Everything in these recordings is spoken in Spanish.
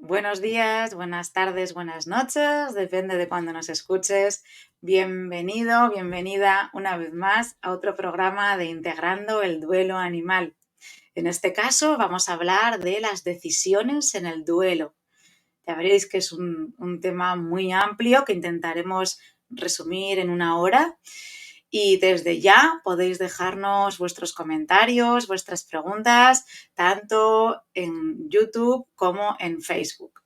Buenos días, buenas tardes, buenas noches, depende de cuándo nos escuches. Bienvenido, bienvenida una vez más a otro programa de Integrando el Duelo Animal. En este caso vamos a hablar de las decisiones en el duelo. Ya veréis que es un tema muy amplio que intentaremos resumir en una hora. Y desde ya podéis dejarnos vuestros comentarios, vuestras preguntas, tanto en YouTube como en Facebook.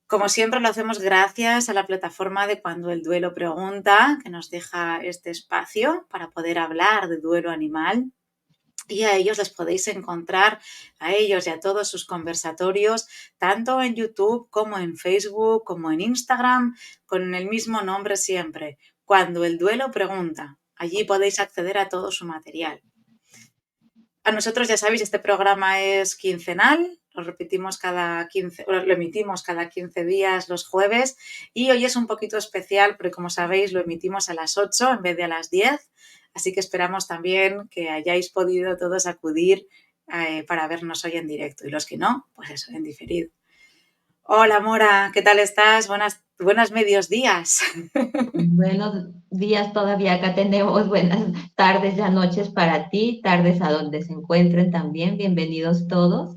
Como siempre lo hacemos gracias a la plataforma de Cuando el Duelo Pregunta, que nos deja este espacio para poder hablar de duelo animal. Y a ellos les podéis encontrar, a ellos y a todos sus conversatorios, tanto en YouTube como en Facebook, como en Instagram, con el mismo nombre siempre, Cuando el Duelo Pregunta. Allí podéis acceder a todo su material. A nosotros, ya sabéis, este programa es quincenal, lo emitimos cada 15 días los jueves, y hoy es un poquito especial porque, como sabéis, lo emitimos a las 8 en vez de a las 10, así que esperamos también que hayáis podido todos acudir para vernos hoy en directo, y los que no, pues eso, en diferido. Hola Mora, ¿qué tal estás? Buenas medios días. Buenos días todavía, acá tenemos buenas tardes, ya noches para ti, tardes a donde se encuentren también, bienvenidos todos.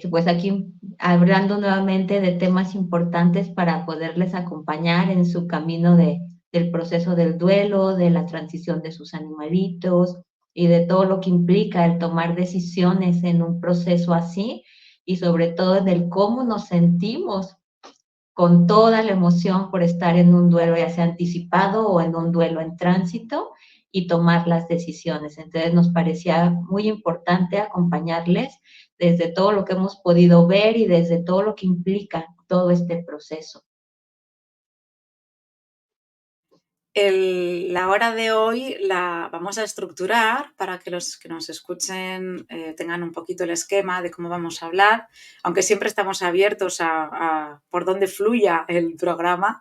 Pues aquí hablando nuevamente de temas importantes para poderles acompañar en su camino del proceso del duelo, de la transición de sus animalitos y de todo lo que implica el tomar decisiones en un proceso así y sobre todo en el cómo nos sentimos con toda la emoción por estar en un duelo, ya sea anticipado o en un duelo en tránsito, y tomar las decisiones. Entonces nos parecía muy importante acompañarles desde todo lo que hemos podido ver y desde todo lo que implica todo este proceso. La hora de hoy la vamos a estructurar para que los que nos escuchen tengan un poquito el esquema de cómo vamos a hablar, aunque siempre estamos abiertos a por dónde fluya el programa.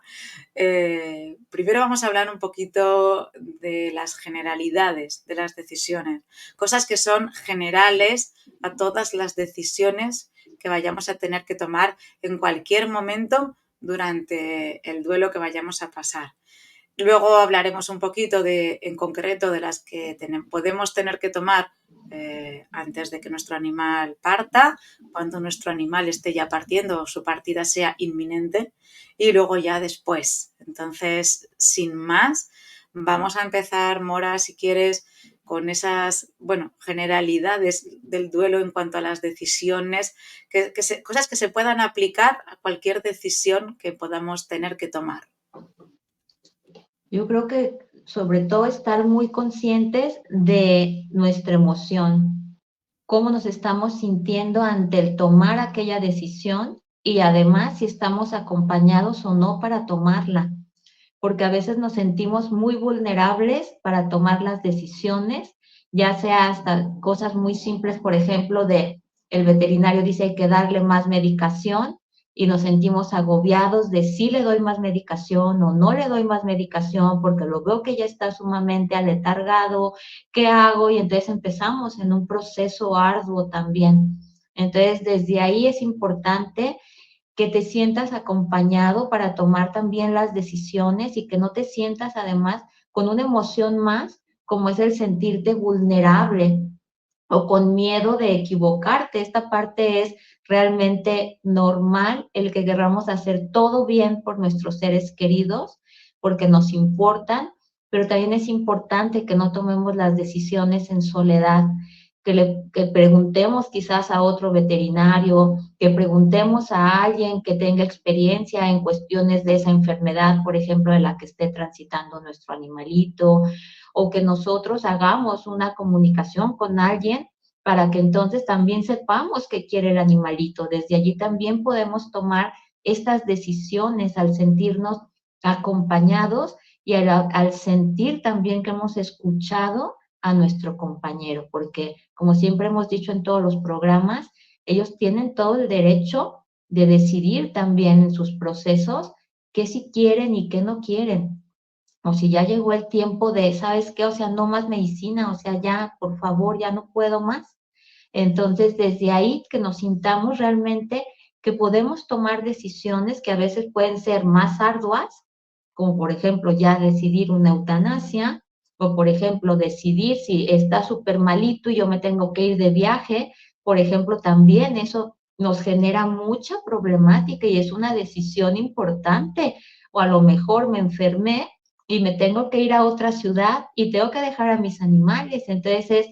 Primero vamos a hablar un poquito de las generalidades de las decisiones, cosas que son generales a todas las decisiones que vayamos a tener que tomar en cualquier momento durante el duelo que vayamos a pasar. Luego hablaremos un poquito en concreto de las que podemos tener que tomar antes de que nuestro animal parta, cuando nuestro animal esté ya partiendo o su partida sea inminente, y luego ya después. Entonces, sin más, vamos a empezar, Mora, si quieres, con esas, generalidades del duelo en cuanto a las decisiones, cosas que se puedan aplicar a cualquier decisión que podamos tener que tomar. Yo creo que sobre todo estar muy conscientes de nuestra emoción, cómo nos estamos sintiendo ante el tomar aquella decisión y además si estamos acompañados o no para tomarla, porque a veces nos sentimos muy vulnerables para tomar las decisiones, ya sea hasta cosas muy simples, por ejemplo, de el veterinario dice hay que darle más medicación y nos sentimos agobiados de si le doy más medicación o no le doy más medicación porque lo veo que ya está sumamente aletargado, ¿qué hago? Y entonces empezamos en un proceso arduo también. Entonces, desde ahí es importante que te sientas acompañado para tomar también las decisiones y que no te sientas además con una emoción más como es el sentirte vulnerable o con miedo de equivocarte. Esta parte es realmente normal, el que queramos hacer todo bien por nuestros seres queridos, porque nos importan, pero también es importante que no tomemos las decisiones en soledad, que preguntemos quizás a otro veterinario, que preguntemos a alguien que tenga experiencia en cuestiones de esa enfermedad, por ejemplo, de la que esté transitando nuestro animalito, o que nosotros hagamos una comunicación con alguien para que entonces también sepamos qué quiere el animalito. Desde allí también podemos tomar estas decisiones al sentirnos acompañados y al sentir también que hemos escuchado a nuestro compañero, porque como siempre hemos dicho en todos los programas, ellos tienen todo el derecho de decidir también en sus procesos qué sí quieren y qué no quieren. O si ya llegó el tiempo de, ¿sabes qué? O sea, no más medicina, o sea, ya, por favor, ya no puedo más. Entonces, desde ahí que nos sintamos realmente que podemos tomar decisiones que a veces pueden ser más arduas, como por ejemplo ya decidir una eutanasia, o por ejemplo decidir si está súper malito y yo me tengo que ir de viaje. Por ejemplo, también eso nos genera mucha problemática y es una decisión importante. O a lo mejor me enfermé y me tengo que ir a otra ciudad y tengo que dejar a mis animales. Entonces,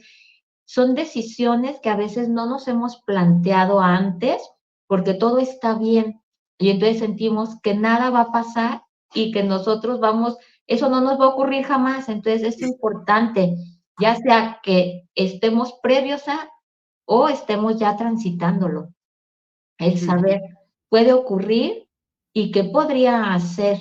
son decisiones que a veces no nos hemos planteado antes porque todo está bien y entonces sentimos que nada va a pasar y que nosotros vamos, eso no nos va a ocurrir jamás. Entonces es importante, ya sea que estemos previos a o estemos ya transitándolo, el saber, puede ocurrir y qué podría hacer,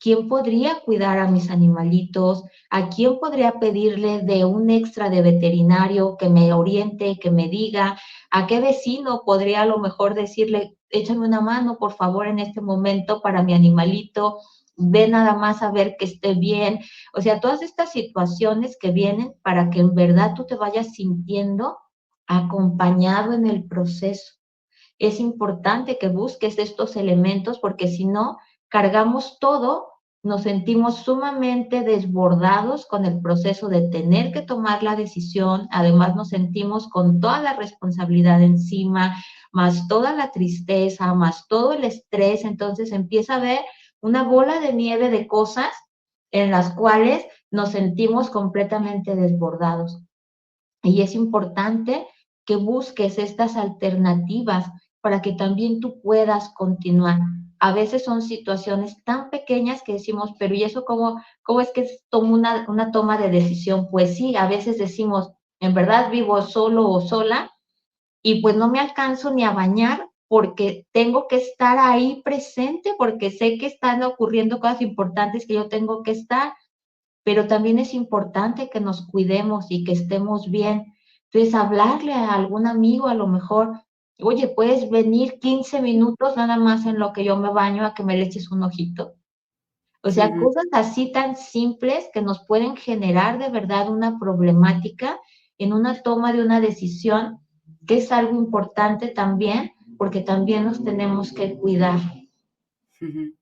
quién podría cuidar a mis animalitos, a quién podría pedirle de un extra de veterinario que me oriente, que me diga, a qué vecino podría a lo mejor decirle, échame una mano por favor en este momento para mi animalito, ve nada más a ver que esté bien. O sea, todas estas situaciones que vienen para que en verdad tú te vayas sintiendo acompañado en el proceso. Es importante que busques estos elementos porque si no, cargamos todo, nos sentimos sumamente desbordados con el proceso de tener que tomar la decisión, además nos sentimos con toda la responsabilidad encima, más toda la tristeza, más todo el estrés, entonces empieza a haber una bola de nieve de cosas en las cuales nos sentimos completamente desbordados. Y es importante que busques estas alternativas para que también tú puedas continuar. A veces son situaciones tan pequeñas que decimos, pero ¿y eso cómo es que tomo una toma de decisión? Pues sí, a veces decimos, en verdad vivo solo o sola y pues no me alcanzo ni a bañar porque tengo que estar ahí presente, porque sé que están ocurriendo cosas importantes que yo tengo que estar, pero también es importante que nos cuidemos y que estemos bien. Entonces, hablarle a algún amigo a lo mejor, oye, ¿puedes venir 15 minutos nada más en lo que yo me baño a que me le eches un ojito? O sea, cosas así tan simples que nos pueden generar de verdad una problemática en una toma de una decisión, que es algo importante también, porque también nos tenemos que cuidar.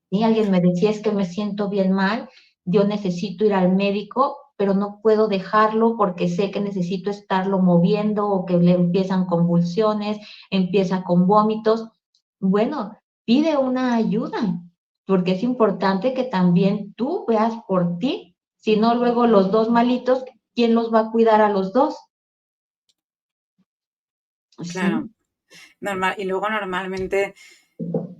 Y alguien me decía, es que me siento bien mal, yo necesito ir al médico, pero no puedo dejarlo porque sé que necesito estarlo moviendo o que le empiezan convulsiones, empieza con vómitos. Bueno, pide una ayuda, porque es importante que también tú veas por ti. Si no, luego los dos malitos, ¿quién los va a cuidar a los dos? Claro, Sí, normal. Y luego normalmente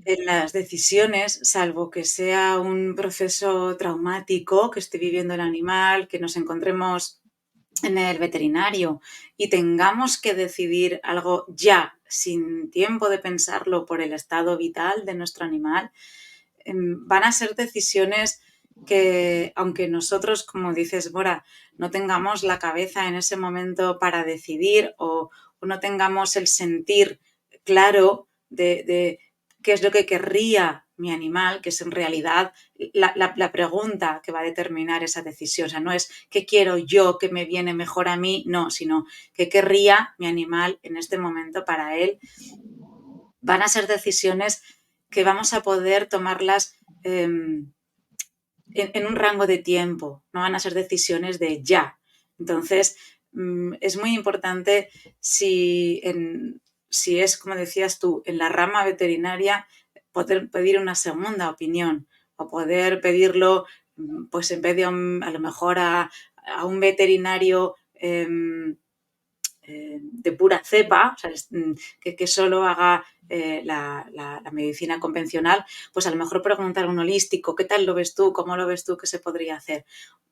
en las decisiones, salvo que sea un proceso traumático que esté viviendo el animal, que nos encontremos en el veterinario y tengamos que decidir algo ya, sin tiempo de pensarlo por el estado vital de nuestro animal, van a ser decisiones que, aunque nosotros, como dices, Bora, no tengamos la cabeza en ese momento para decidir o no tengamos el sentir claro de qué es lo que querría mi animal, que es en realidad la pregunta que va a determinar esa decisión. O sea, no es qué quiero yo, qué me viene mejor a mí, no, sino qué querría mi animal en este momento para él. Van a ser decisiones que vamos a poder tomarlas en un rango de tiempo, no van a ser decisiones de ya. Entonces, es muy importante si es, como decías tú, en la rama veterinaria, poder pedir una segunda opinión o poder pedirlo, pues en vez de a lo mejor a un veterinario de pura cepa, o sea, que solo haga la medicina convencional, pues a lo mejor preguntar a un holístico, ¿qué tal lo ves tú? ¿Cómo lo ves tú? ¿Qué se podría hacer?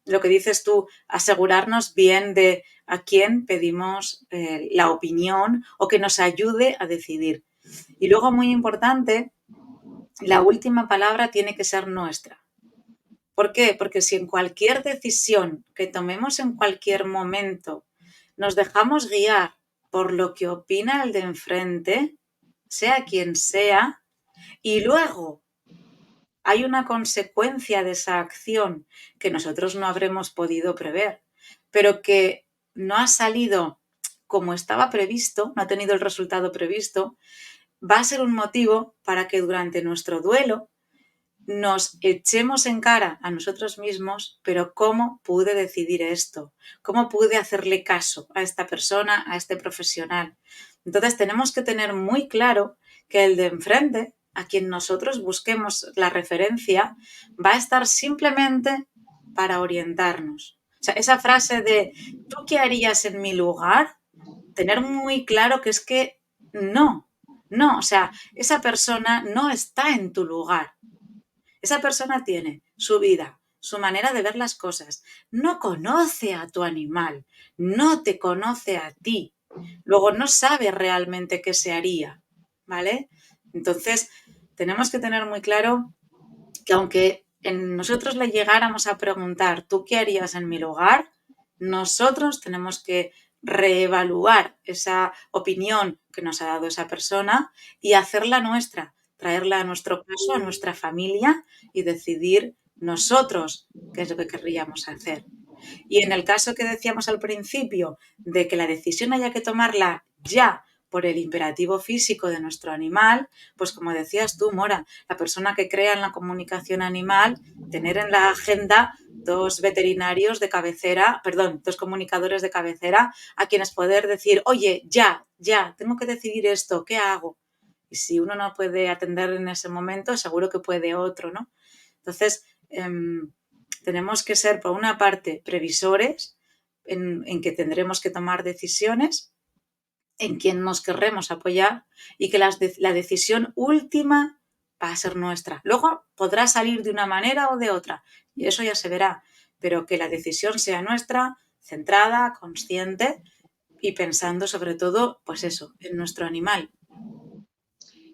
Lo que dices tú, asegurarnos bien de a quién pedimos la opinión o que nos ayude a decidir. Y luego, muy importante, la última palabra tiene que ser nuestra. ¿Por qué? Porque si en cualquier decisión que tomemos en cualquier momento nos dejamos guiar por lo que opina el de enfrente, sea quien sea, y luego hay una consecuencia de esa acción que nosotros no habremos podido prever, pero que no ha salido como estaba previsto, no ha tenido el resultado previsto, va a ser un motivo para que durante nuestro duelo nos echemos en cara a nosotros mismos, pero ¿cómo pude decidir esto? ¿Cómo pude hacerle caso a esta persona, a este profesional? Entonces tenemos que tener muy claro que el de enfrente, a quien nosotros busquemos la referencia, va a estar simplemente para orientarnos. O sea, esa frase de ¿tú qué harías en mi lugar? Tener muy claro que es que no, o sea, esa persona no está en tu lugar. Esa persona tiene su vida, su manera de ver las cosas. No conoce a tu animal, no te conoce a ti. Luego no sabe realmente qué se haría, ¿vale? Entonces, tenemos que tener muy claro que aunque nosotros le llegáramos a preguntar, ¿tú qué harías en mi lugar? Nosotros tenemos que reevaluar esa opinión que nos ha dado esa persona y hacerla nuestra, traerla a nuestro caso, a nuestra familia y decidir nosotros qué es lo que querríamos hacer. Y en el caso que decíamos al principio de que la decisión haya que tomarla ya por el imperativo físico de nuestro animal, pues como decías tú, Mora, la persona que crea en la comunicación animal, tener en la agenda dos veterinarios de cabecera, perdón, dos comunicadores de cabecera a quienes poder decir, oye, ya, tengo que decidir esto, ¿qué hago? Y si uno no puede atender en ese momento, seguro que puede otro, ¿no? Entonces, tenemos que ser, por una parte, previsores en que tendremos que tomar decisiones, en quien nos querremos apoyar y que la decisión última va a ser nuestra. Luego podrá salir de una manera o de otra y eso ya se verá, pero que la decisión sea nuestra, centrada, consciente y pensando sobre todo, pues eso, en nuestro animal.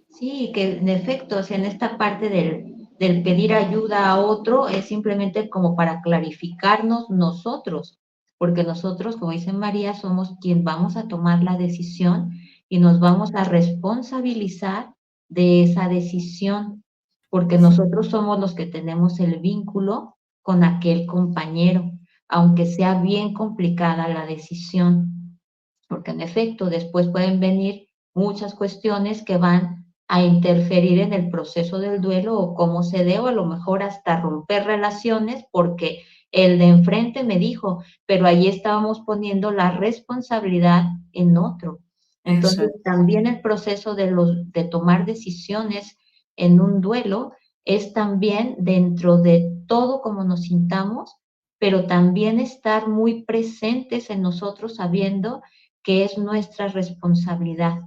Sí, que en efecto, o sea, en esta parte del pedir ayuda a otro es simplemente como para clarificarnos nosotros, porque nosotros, como dice María, somos quien vamos a tomar la decisión y nos vamos a responsabilizar de esa decisión, porque nosotros somos los que tenemos el vínculo con aquel compañero, aunque sea bien complicada la decisión, porque en efecto después pueden venir muchas cuestiones que van a interferir en el proceso del duelo o cómo se dé, o a lo mejor hasta romper relaciones porque el de enfrente me dijo, pero ahí estábamos poniendo la responsabilidad en otro. Eso Entonces, es. también el proceso de tomar decisiones en un duelo es también dentro de todo como nos sintamos, pero también estar muy presentes en nosotros sabiendo que es nuestra responsabilidad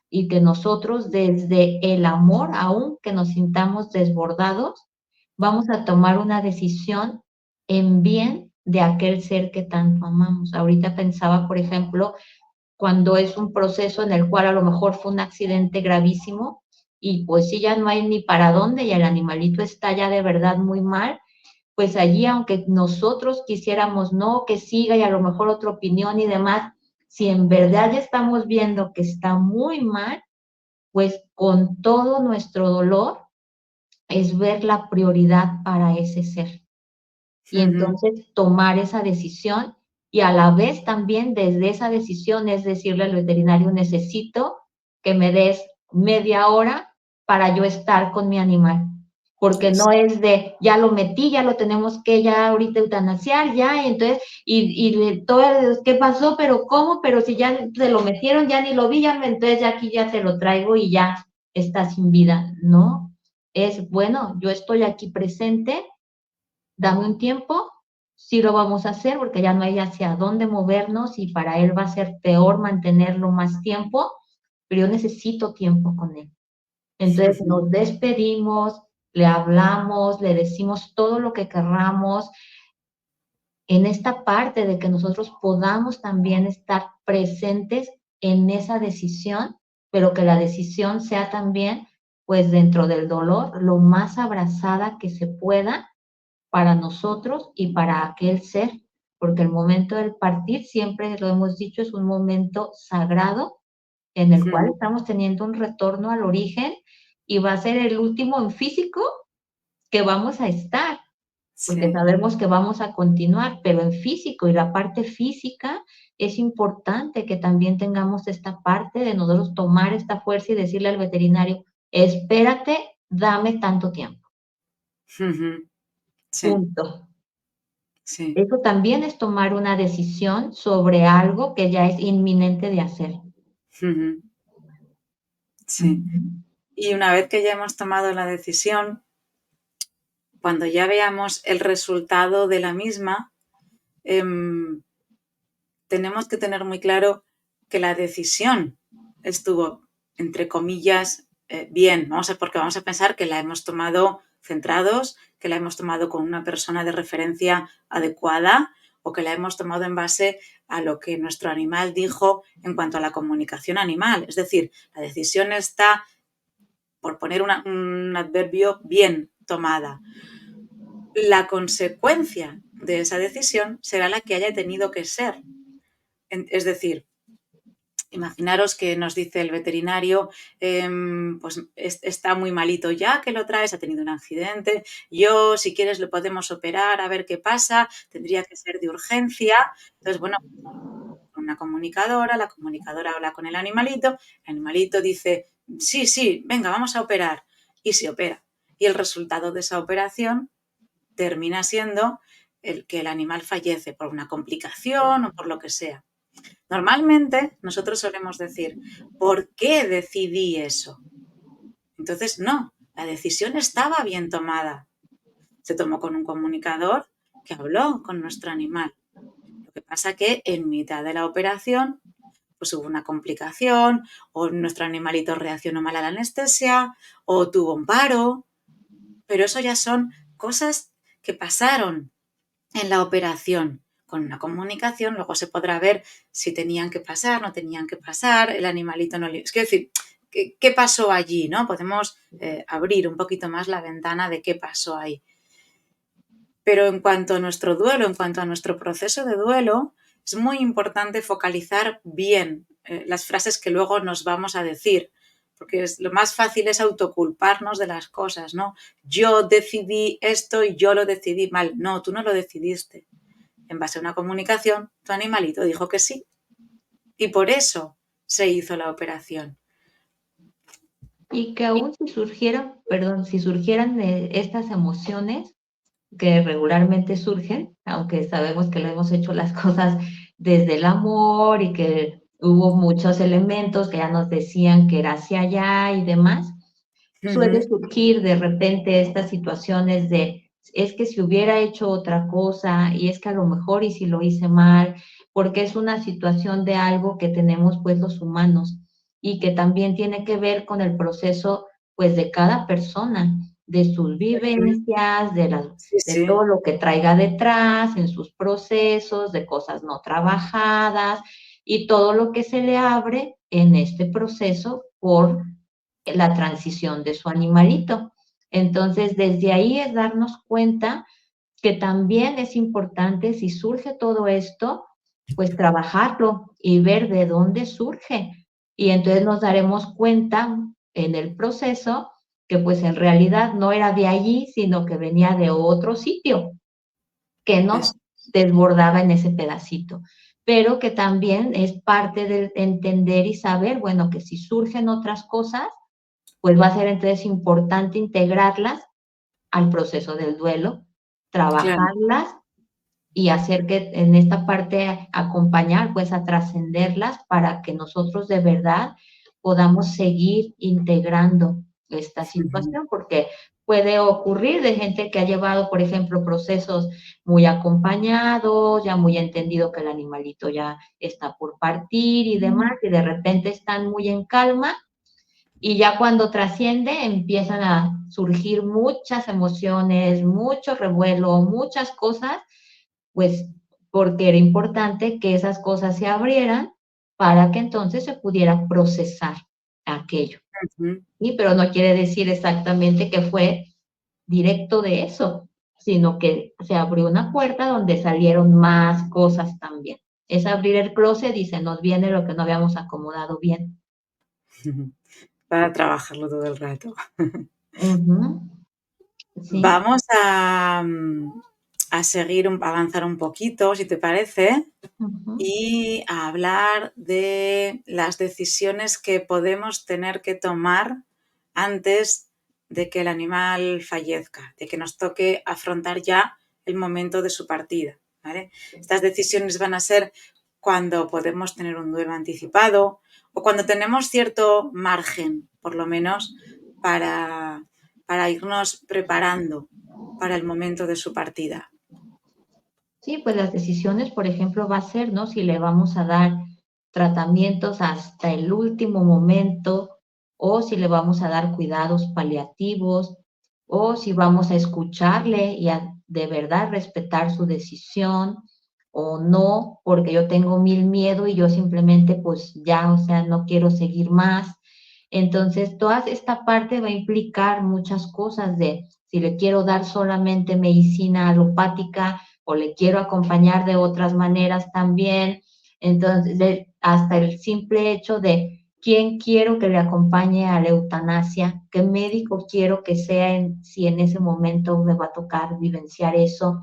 y que nosotros desde el amor, aun que nos sintamos desbordados, vamos a tomar una decisión en bien de aquel ser que tanto amamos. Ahorita pensaba, por ejemplo, cuando es un proceso en el cual a lo mejor fue un accidente gravísimo y pues sí ya no hay ni para dónde y el animalito está ya de verdad muy mal, pues allí aunque nosotros quisiéramos no que siga y a lo mejor otra opinión y demás, si en verdad ya estamos viendo que está muy mal, pues con todo nuestro dolor es ver la prioridad para ese ser. Y Ujú. entonces tomar esa decisión y a la vez también desde esa decisión es decirle al veterinario, necesito que me des media hora para yo estar con mi animal. Porque no es de, ya lo metí, ya lo tenemos que ya ahorita eutanasiar, ya, y entonces, y todo, ¿qué pasó? Pero ¿cómo? Pero si ya se lo metieron, ya ni lo vi, ya, entonces ya aquí ya te lo traigo y ya está sin vida. No, es, bueno, yo estoy aquí presente, dame un tiempo, sí lo vamos a hacer porque ya no hay hacia dónde movernos y para él va a ser peor mantenerlo más tiempo, pero yo necesito tiempo con él. Entonces Ujú. nos despedimos, le hablamos, le decimos todo lo que querramos en esta parte de que nosotros podamos también estar presentes en esa decisión, pero que la decisión sea también, pues dentro del dolor, lo más abrazada que se pueda para nosotros y para aquel ser, porque el momento del partir, siempre lo hemos dicho, es un momento sagrado en el cual Ujú. estamos teniendo un retorno al origen y va a ser el último en físico que vamos a estar. porque sí. sabemos que vamos a continuar, pero en físico y la parte física es importante que también tengamos esta parte de nosotros tomar esta fuerza y decirle al veterinario, espérate, dame tanto tiempo, Ujú. Sí, punto. sí. Eso también es tomar una decisión sobre algo que ya es inminente de hacer. Ujú. Sí. Ujú. Y una vez que ya hemos tomado la decisión, cuando ya veamos el resultado de la misma, em, tenemos que tener muy claro que la decisión estuvo, entre comillas, bien. Porque vamos a pensar que la hemos tomado centrados, que la hemos tomado con una persona de referencia adecuada o que la hemos tomado en base a lo que nuestro animal dijo en cuanto a la comunicación animal. Es decir, la decisión está, por poner un adverbio, bien tomada. La consecuencia de esa decisión será la que haya tenido que ser. Es decir, imaginaros que nos dice el veterinario, pues está muy malito ya que lo traes, ha tenido un accidente, yo si quieres lo podemos operar a ver qué pasa, tendría que ser de urgencia. Entonces, bueno, una comunicadora, la comunicadora habla con el animalito dice, sí, sí, venga, vamos a operar, y se opera. Y el resultado de esa operación termina siendo el que el animal fallece por una complicación o por lo que sea. Normalmente nosotros solemos decir, ¿por qué decidí eso? Entonces, no, la decisión estaba bien tomada. Se tomó con un comunicador que habló con nuestro animal. Lo que pasa que en mitad de la operación, pues hubo una complicación, o nuestro animalito reaccionó mal a la anestesia, o tuvo un paro, pero eso ya son cosas que pasaron en la operación. Con una comunicación, luego se podrá ver si tenían que pasar, no tenían que pasar, el animalito no le... Es decir, ¿qué pasó allí? ¿No? Podemos abrir un poquito más la ventana de qué pasó ahí. Pero en cuanto a nuestro duelo, en cuanto a nuestro proceso de duelo, es muy importante focalizar bien las frases que luego nos vamos a decir, porque lo más fácil es autoculparnos de las cosas, ¿no? Yo decidí esto y yo lo decidí mal. No, tú no lo decidiste. En base a una comunicación, tu animalito dijo que sí. Y por eso se hizo la operación. Y que aún si surgieran, perdón, si surgieran estas emociones que regularmente surgen, aunque sabemos que lo hemos hecho las cosas desde el amor y que hubo muchos elementos que ya nos decían que era hacia allá y demás, suele Ujú. surgir de repente estas situaciones de, es que si hubiera hecho otra cosa y es que a lo mejor y si lo hice mal, porque es una situación de algo que tenemos pues los humanos y que también tiene que ver con el proceso pues de cada persona, de sus Ujú. vivencias, Sí, de sí, todo lo que traiga detrás en sus procesos, de cosas no trabajadas y todo lo que se le abre en este proceso por la transición de su animalito. Entonces, desde ahí es darnos cuenta que también es importante, si surge todo esto, pues trabajarlo y ver de dónde surge. Y entonces nos daremos cuenta en el proceso que pues en realidad no era de allí, sino que venía de otro sitio que nos eso, desbordaba en ese pedacito, pero que también es parte de entender y saber, bueno, que si surgen otras cosas, pues va a ser entonces importante integrarlas al proceso del duelo, claro. trabajarlas y hacer que en esta parte acompañar, pues a trascenderlas para que nosotros de verdad podamos seguir integrando esta Ujú. situación, porque puede ocurrir de gente que ha llevado, por ejemplo, procesos muy acompañados, ya muy entendido que el animalito ya está por partir y demás, y de repente están muy en calma y ya cuando trasciende empiezan a surgir muchas emociones, mucho revuelo, muchas cosas, pues porque era importante que esas cosas se abrieran para que entonces se pudiera procesar aquello. Ujú. Y pero no quiere decir exactamente que fue directo de eso, sino que se abrió una puerta donde salieron más cosas también. Es abrir el closet y se nos viene lo que no habíamos acomodado bien. Para trabajarlo todo el rato. Ujú. Sí. Vamos a seguir, a avanzar un poquito, si te parece, Ujú. y a hablar de las decisiones que podemos tener que tomar antes de que el animal fallezca, de que nos toque afrontar ya el momento de su partida, ¿vale? Estas decisiones van a ser cuando podemos tener un duelo anticipado o cuando tenemos cierto margen, por lo menos, para, para irnos preparando para el momento de su partida. Sí, pues las decisiones, por ejemplo, va a ser, ¿no? Si le vamos a dar tratamientos hasta el último momento o si le vamos a dar cuidados paliativos o si vamos a escucharle y a de verdad respetar su decisión o no, porque yo tengo mil miedo y yo simplemente pues ya, o sea, no quiero seguir más. Entonces, toda esta parte va a implicar muchas cosas de si le quiero dar solamente medicina alopática o le quiero acompañar de otras maneras también. Entonces, hasta el simple hecho de quién quiero que le acompañe a la eutanasia, qué médico quiero que sea, si en ese momento me va a tocar vivenciar eso.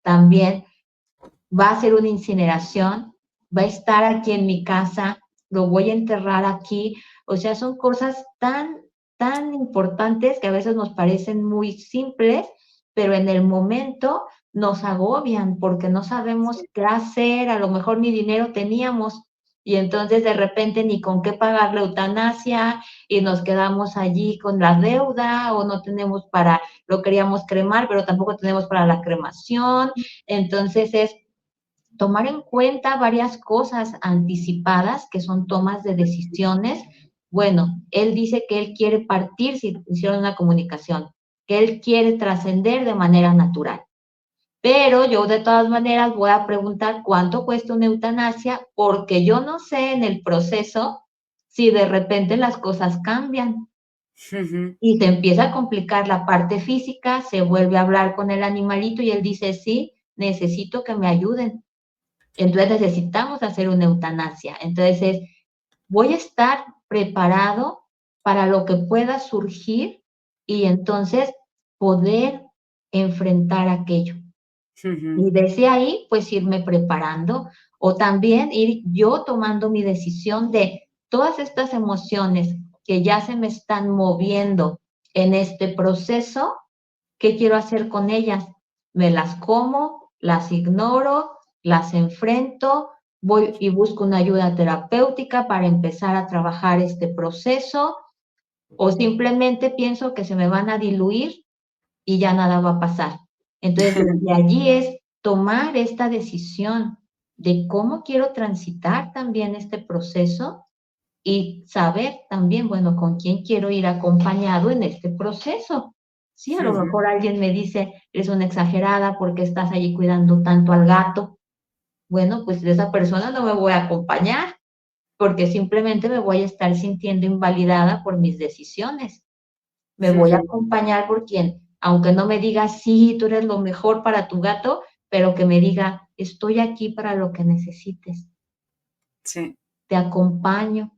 También va a ser una incineración, va a estar aquí en mi casa, lo voy a enterrar aquí. O sea, son cosas tan importantes que a veces nos parecen muy simples, pero en el momento nos agobian porque no sabemos qué hacer, a lo mejor ni dinero teníamos y entonces de repente ni con qué pagar la eutanasia y nos quedamos allí con la deuda o no tenemos para, lo queríamos cremar, pero tampoco tenemos para la cremación. Entonces es tomar en cuenta varias cosas anticipadas que son tomas de decisiones. Bueno, él dice que él quiere partir si hicieron una comunicación, que él quiere trascender de manera natural. Pero yo de todas maneras voy a preguntar cuánto cuesta una eutanasia porque yo no sé en el proceso si de repente las cosas cambian y se empieza a complicar la parte física, se vuelve a hablar con el animalito y él dice, sí, necesito que me ayuden. Entonces necesitamos hacer una eutanasia. Entonces, voy a estar preparado para lo que pueda surgir y entonces poder enfrentar aquello. Y desde ahí, pues irme preparando o también ir yo tomando mi decisión de todas estas emociones que ya se me están moviendo en este proceso, ¿qué quiero hacer con ellas? ¿Me las como? ¿Las ignoro? ¿Las enfrento? ¿Voy y busco una ayuda terapéutica para empezar a trabajar este proceso? ¿O simplemente pienso que se me van a diluir y ya nada va a pasar? Entonces, desde allí es tomar esta decisión de cómo quiero transitar también este proceso y saber también, bueno, con quién quiero ir acompañado en este proceso. Sí, a lo mejor alguien me dice, eres una exagerada porque estás allí cuidando tanto al gato. Bueno, pues de esa persona no me voy a acompañar porque simplemente me voy a estar sintiendo invalidada por mis decisiones. Me voy a acompañar por quien, aunque no me diga, sí, tú eres lo mejor para tu gato, pero que me diga, estoy aquí para lo que necesites, Sí. te acompaño.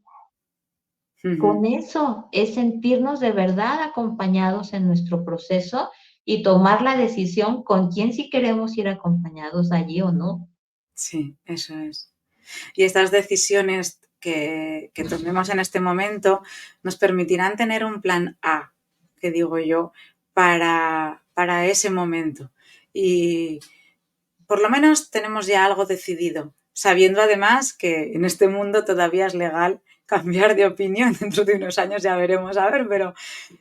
Con eso es sentirnos de verdad acompañados en nuestro proceso y tomar la decisión con quién sí queremos ir acompañados allí o no. Sí, eso es. Y estas decisiones que tomemos en este momento nos permitirán tener un plan A, que digo yo, para ese momento. Y por lo menos tenemos ya algo decidido, sabiendo además que en este mundo todavía es legal cambiar de opinión. Dentro de unos años ya veremos a ver, pero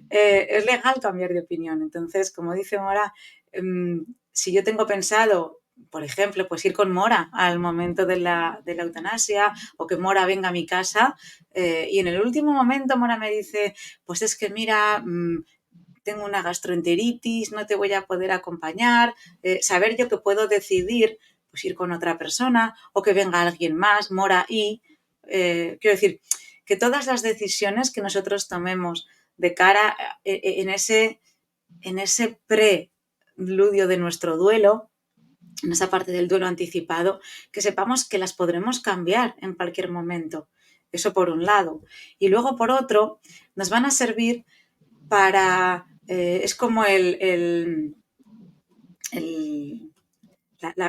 es legal cambiar de opinión. Entonces, como dice Mora, si yo tengo pensado, por ejemplo, pues ir con Mora al momento de la eutanasia o que Mora venga a mi casa y en el último momento Mora me dice, pues es que mira, tengo una gastroenteritis, no te voy a poder acompañar, saber yo que puedo decidir pues ir con otra persona o que venga alguien más, Mora y, quiero decir, que todas las decisiones que nosotros tomemos de cara en ese preludio de nuestro duelo, en esa parte del duelo anticipado, que sepamos que las podremos cambiar en cualquier momento. Eso por un lado. Y luego por otro, nos van a servir para es como el-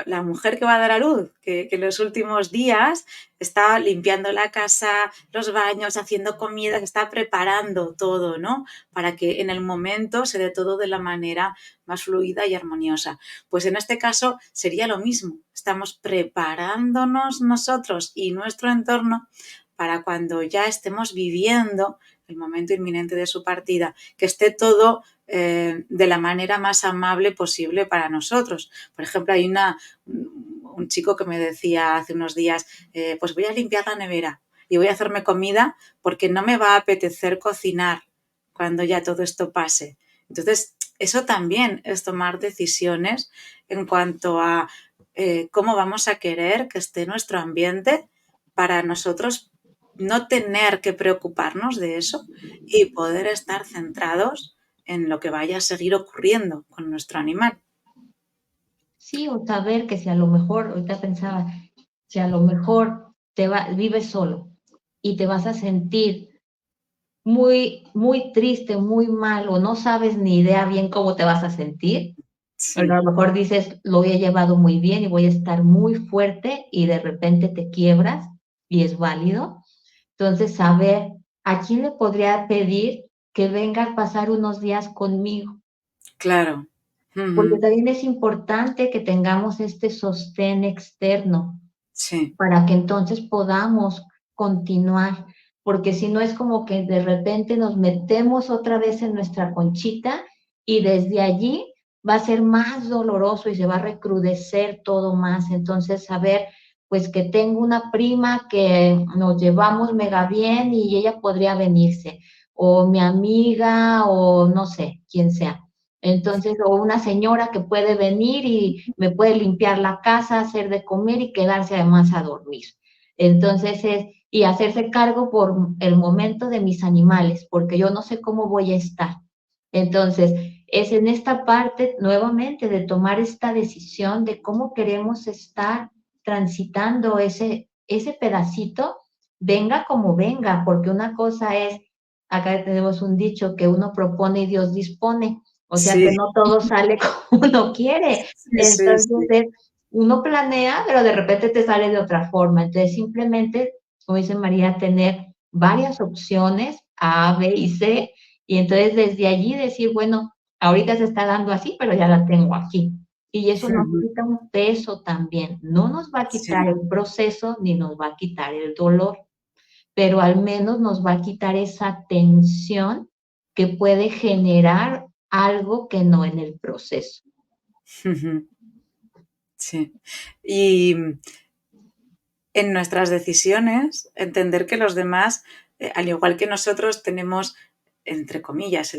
la mujer que va a dar a luz, que en los últimos días está limpiando la casa, los baños, haciendo comida, está preparando todo, ¿no? Para que en el momento se dé todo de la manera más fluida y armoniosa. Pues en este caso sería lo mismo. Estamos preparándonos nosotros y nuestro entorno para cuando ya estemos viviendo el momento inminente de su partida, que esté todo de la manera más amable posible para nosotros. Por ejemplo, hay un chico que me decía hace unos días, pues voy a limpiar la nevera y voy a hacerme comida porque no me va a apetecer cocinar cuando ya todo esto pase. Entonces, eso también es tomar decisiones en cuanto a cómo vamos a querer que esté nuestro ambiente para nosotros no tener que preocuparnos de eso y poder estar centrados en lo que vaya a seguir ocurriendo con nuestro animal. Sí, o saber que si a lo mejor, ahorita pensaba, si a lo mejor vives solo y te vas a sentir muy, muy triste, muy mal, o no sabes ni idea bien cómo te vas a sentir, pero a Sí, lo mejor dices, lo he llevado muy bien y voy a estar muy fuerte y de repente te quiebras y es válido. Entonces, saber a quién le podría pedir que venga a pasar unos días conmigo, claro. porque Ujú. también es importante que tengamos este sostén externo Sí, para que entonces podamos continuar, porque si no es como que de repente nos metemos otra vez en nuestra conchita y desde allí va a ser más doloroso y se va a recrudecer todo más. Entonces, saber pues que tengo una prima que nos llevamos mega bien y ella podría venirse, o mi amiga, o no sé, quién sea. Entonces, o una señora que puede venir y me puede limpiar la casa, hacer de comer y quedarse además a dormir. Entonces, y hacerse cargo por el momento de mis animales, porque yo no sé cómo voy a estar. Entonces, es en esta parte nuevamente de tomar esta decisión de cómo queremos estar transitando ese pedacito, venga como venga, porque una cosa es, acá tenemos un dicho que uno propone y Dios dispone, o sea que sí, no todo sale como uno quiere. sí, sí, sí. Entonces, uno planea, pero de repente te sale de otra forma. Entonces, simplemente, como dice María, tener varias opciones, A, B y C, y entonces desde allí decir, bueno, ahorita se está dando así, pero ya la tengo aquí. Y eso nos Ujú. quita un peso también. No nos va a quitar Sí, el proceso ni nos va a quitar el dolor, pero al menos nos va a quitar esa tensión que puede generar algo que no en el proceso. ujú, sí. Y en nuestras decisiones, entender que los demás, al igual que nosotros, tenemos, entre comillas,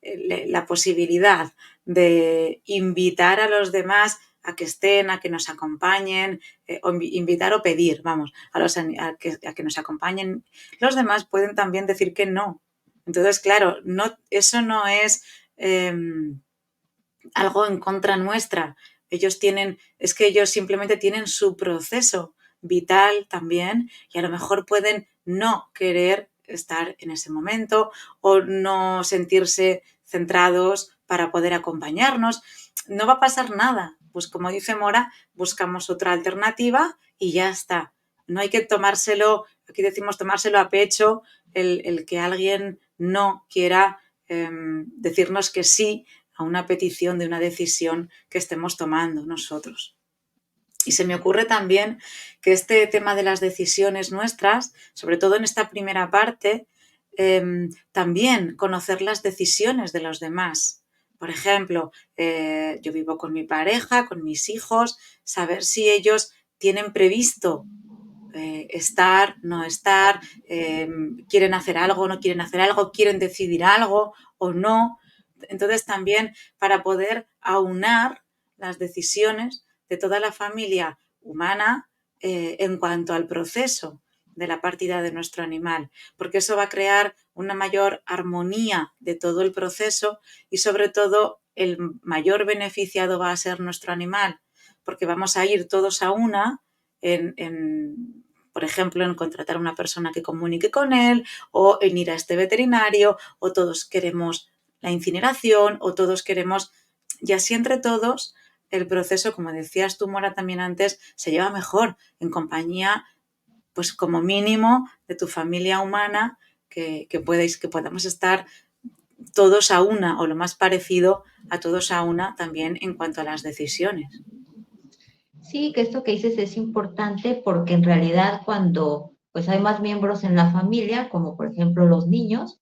la posibilidad de invitar a los demás a que estén, a que nos acompañen, o invitar o pedir, vamos, a que nos acompañen. Los demás pueden también decir que no. Entonces, claro, no, eso no es algo en contra nuestra. Es que ellos simplemente tienen su proceso vital también y a lo mejor pueden no querer estar en ese momento o no sentirse centrados para poder acompañarnos. No va a pasar nada. Pues como dice Mora, buscamos otra alternativa y ya está. No hay que tomárselo, aquí decimos tomárselo a pecho, el que alguien no quiera decirnos que sí a una petición de una decisión que estemos tomando nosotros. Y se me ocurre también que este tema de las decisiones nuestras, sobre todo en esta primera parte, también conocer las decisiones de los demás. Por ejemplo, yo vivo con mi pareja, con mis hijos, saber si ellos tienen previsto estar, no estar, quieren hacer algo, no quieren hacer algo, quieren decidir algo o no. Entonces también para poder aunar las decisiones de toda la familia humana en cuanto al proceso de la partida de nuestro animal, porque eso va a crear una mayor armonía de todo el proceso y sobre todo el mayor beneficiado va a ser nuestro animal, porque vamos a ir todos a una por ejemplo, en contratar a una persona que comunique con él o en ir a este veterinario o todos queremos la incineración o todos queremos, y así entre todos el proceso, como decías tú, Mora, también antes, se lleva mejor en compañía, pues como mínimo, de tu familia humana, que podamos estar todos a una o lo más parecido a todos a una también en cuanto a las decisiones. Sí, que esto que dices es importante porque en realidad cuando pues hay más miembros en la familia, como por ejemplo los niños,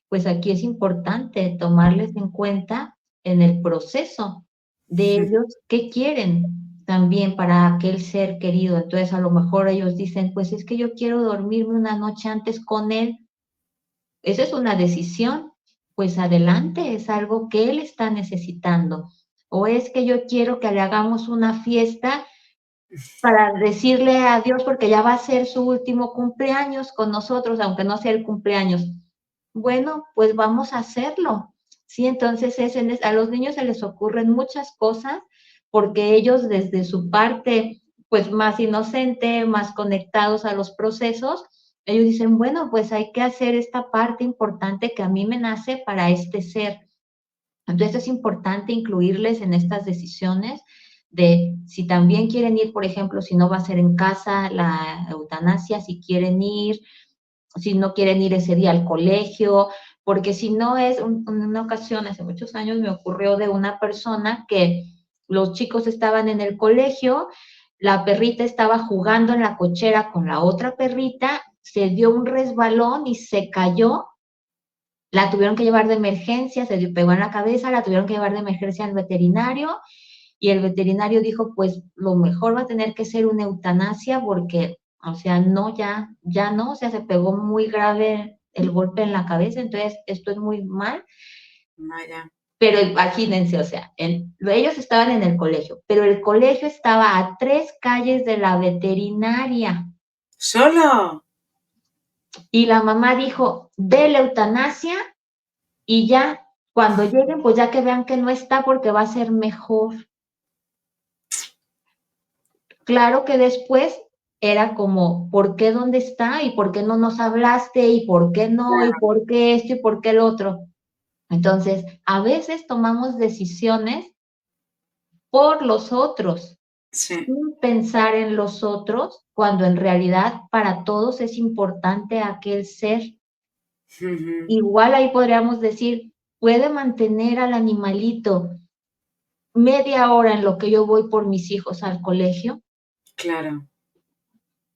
pues aquí es importante tomarles en cuenta en el proceso de ellos qué quieren también para aquel ser querido. Entonces a lo mejor ellos dicen, pues es que yo quiero dormirme una noche antes con él. Esa es una decisión, pues adelante, es algo que él está necesitando. O es que yo quiero que le hagamos una fiesta para decirle adiós porque ya va a ser su último cumpleaños con nosotros, aunque no sea el cumpleaños. Bueno, pues vamos a hacerlo. Sí, entonces a los niños se les ocurren muchas cosas porque ellos desde su parte pues más inocente, más conectados a los procesos, ellos dicen, bueno, pues hay que hacer esta parte importante que a mí me nace para este ser. Entonces es importante incluirles en estas decisiones de si también quieren ir, por ejemplo, si no va a ser en casa la eutanasia, si quieren ir, si no quieren ir ese día al colegio, porque si no es, una ocasión, hace muchos años me ocurrió de una persona que los chicos estaban en el colegio, la perrita estaba jugando en la cochera con la otra perrita, se dio un resbalón y se cayó, la tuvieron que llevar de emergencia, se pegó en la cabeza, la tuvieron que llevar de emergencia al veterinario y el veterinario dijo, pues lo mejor va a tener que ser una eutanasia porque, o sea, no, ya no, o sea, se pegó muy grave el golpe en la cabeza, entonces esto es muy mal. Vaya. Pero imagínense, o sea, ellos estaban en el colegio, pero el colegio estaba a 3 calles de la veterinaria. ¿Solo? Y la mamá dijo, de la eutanasia y ya, cuando lleguen, pues ya que vean que no está porque va a ser mejor. Claro que después era como, ¿por qué dónde está? ¿Y por qué no nos hablaste? ¿Y por qué no? ¿Y por qué esto? ¿Y por qué el otro? Entonces, a veces tomamos decisiones por los otros, Sí. sin pensar en los otros, cuando en realidad para todos es importante aquel ser. Ujú. Igual ahí podríamos decir, puede mantener al animalito media hora en lo que yo voy por mis hijos al colegio. Claro.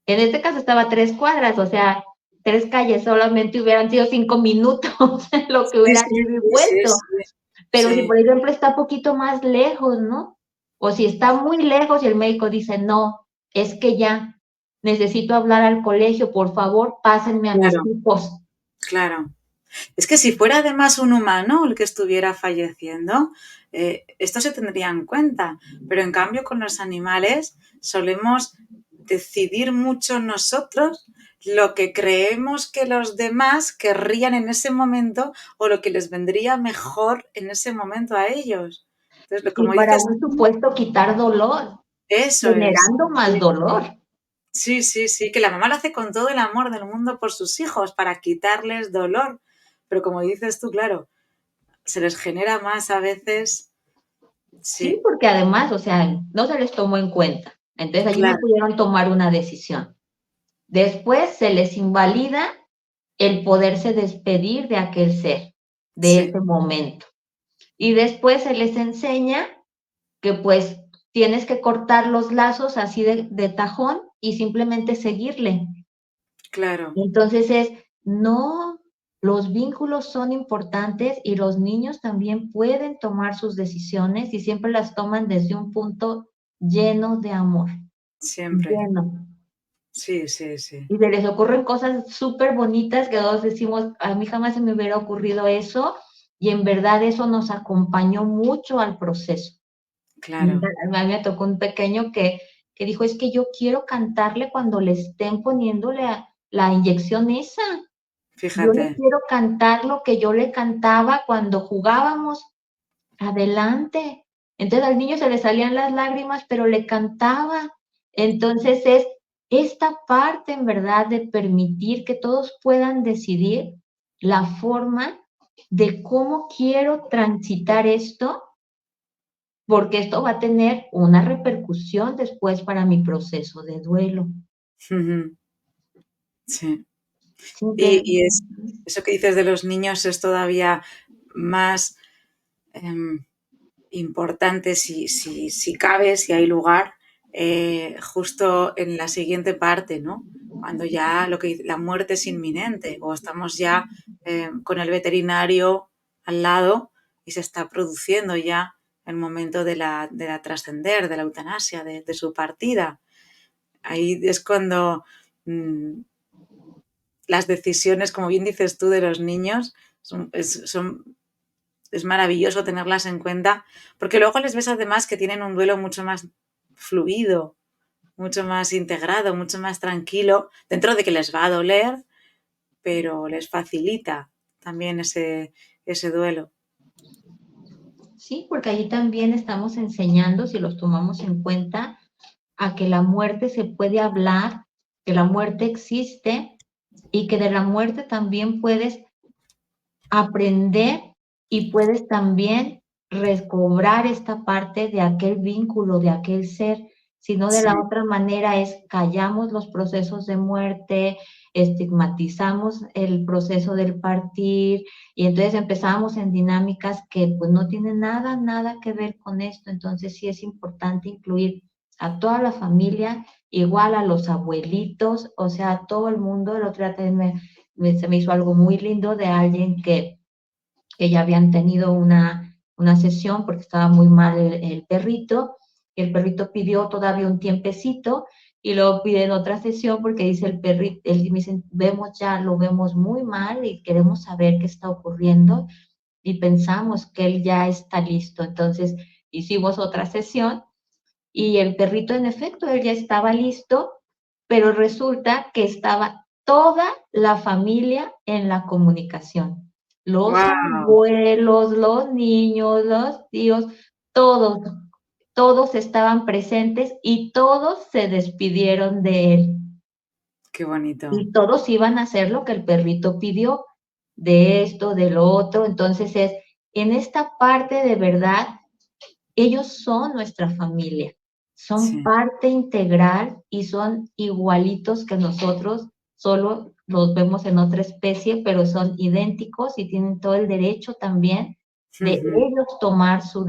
En este caso estaba a 3 cuadras, o sea, 3 calles, solamente hubieran sido 5 minutos en lo que Sí, hubieran sí, ido y sí, sí, vuelto. sí. Pero si, Sí, por ejemplo, está poquito más lejos, ¿no? O si está muy lejos y el médico dice, no, es que ya necesito hablar al colegio, por favor, pásenme a mis claro, hijos. claro. Es que si fuera además un humano el que estuviera falleciendo, esto se tendría en cuenta, pero en cambio con los animales solemos decidir mucho nosotros lo que creemos que los demás querrían en ese momento o lo que les vendría mejor en ese momento a ellos. Entonces, Y como para dices un tú, supuesto quitar dolor, eso es. generando más Sí, dolor. sí, sí, sí, que la mamá lo hace con todo el amor del mundo por sus hijos, para quitarles dolor. Pero como dices tú, claro, se les genera más a veces. Sí, Sí, porque además, o sea, no se les tomó en cuenta. Entonces allí no claro, pudieron tomar una decisión. Después se les invalida el poderse despedir de aquel ser, de sí, ese momento. Y después se les enseña que pues tienes que cortar los lazos así de tajón y simplemente seguirle. claro, Entonces no, los vínculos son importantes y los niños también pueden tomar sus decisiones y siempre las toman desde un punto lleno de amor, siempre. lleno. Sí, sí, sí, Y se les ocurren cosas súper bonitas que todos decimos, a mí jamás se me hubiera ocurrido eso, y en verdad eso nos acompañó mucho al proceso. claro. A mí me tocó un pequeño que dijo, es que yo quiero cantarle cuando le estén poniéndole la inyección esa. Yo le Fíjate, quiero cantar lo que yo le cantaba cuando jugábamos. Adelante. Entonces al niño se le salían las lágrimas, pero le cantaba. Entonces es esta parte, en verdad, de permitir que todos puedan decidir la forma de cómo quiero transitar esto, porque esto va a tener una repercusión después para mi proceso de duelo. Ujú. Sí. Sí, que Y es eso que dices de los niños es todavía más, em, importante si cabe, si hay lugar, justo en la siguiente parte, ¿no? Cuando ya la muerte es inminente o estamos ya con el veterinario al lado y se está produciendo ya el momento de la trascender, de la eutanasia, de su partida. Ahí es cuando las decisiones, como bien dices tú, de los niños es maravilloso tenerlas en cuenta, porque luego les ves además que tienen un duelo mucho más fluido, mucho más integrado, mucho más tranquilo, dentro de que les va a doler, pero les facilita también ese duelo. sí, porque allí también estamos enseñando, si los tomamos en cuenta, a que la muerte se puede hablar, que la muerte existe y que de la muerte también puedes aprender y puedes también recobrar esta parte de aquel vínculo, de aquel ser, sino de la Sí, otra manera es callamos los procesos de muerte, estigmatizamos el proceso del partir y entonces empezamos en dinámicas que pues no tienen nada, nada que ver con esto. Entonces sí es importante incluir a toda la familia, igual a los abuelitos, o sea, a todo el mundo. El otro día también se me hizo algo muy lindo de alguien que ya habían tenido una sesión porque estaba muy mal el perrito, y el perrito pidió todavía un tiempecito, y luego piden otra sesión porque dice el perrito, él dice, vemos ya, lo vemos muy mal y queremos saber qué está ocurriendo, y pensamos que él ya está listo. Entonces hicimos otra sesión y el perrito, en efecto, él ya estaba listo, pero resulta que estaba toda la familia en la comunicación. Los ¡guau! abuelos, los niños, los tíos, todos, todos estaban presentes y todos se despidieron de él. ¡Qué bonito! Y todos iban a hacer lo que el perrito pidió, de esto, de lo otro. Entonces es, en esta parte de verdad, ellos son nuestra familia, son Sí, parte integral y son igualitos que nosotros, solo los vemos en otra especie, pero son idénticos y tienen todo el derecho también de ujú, ellos tomar su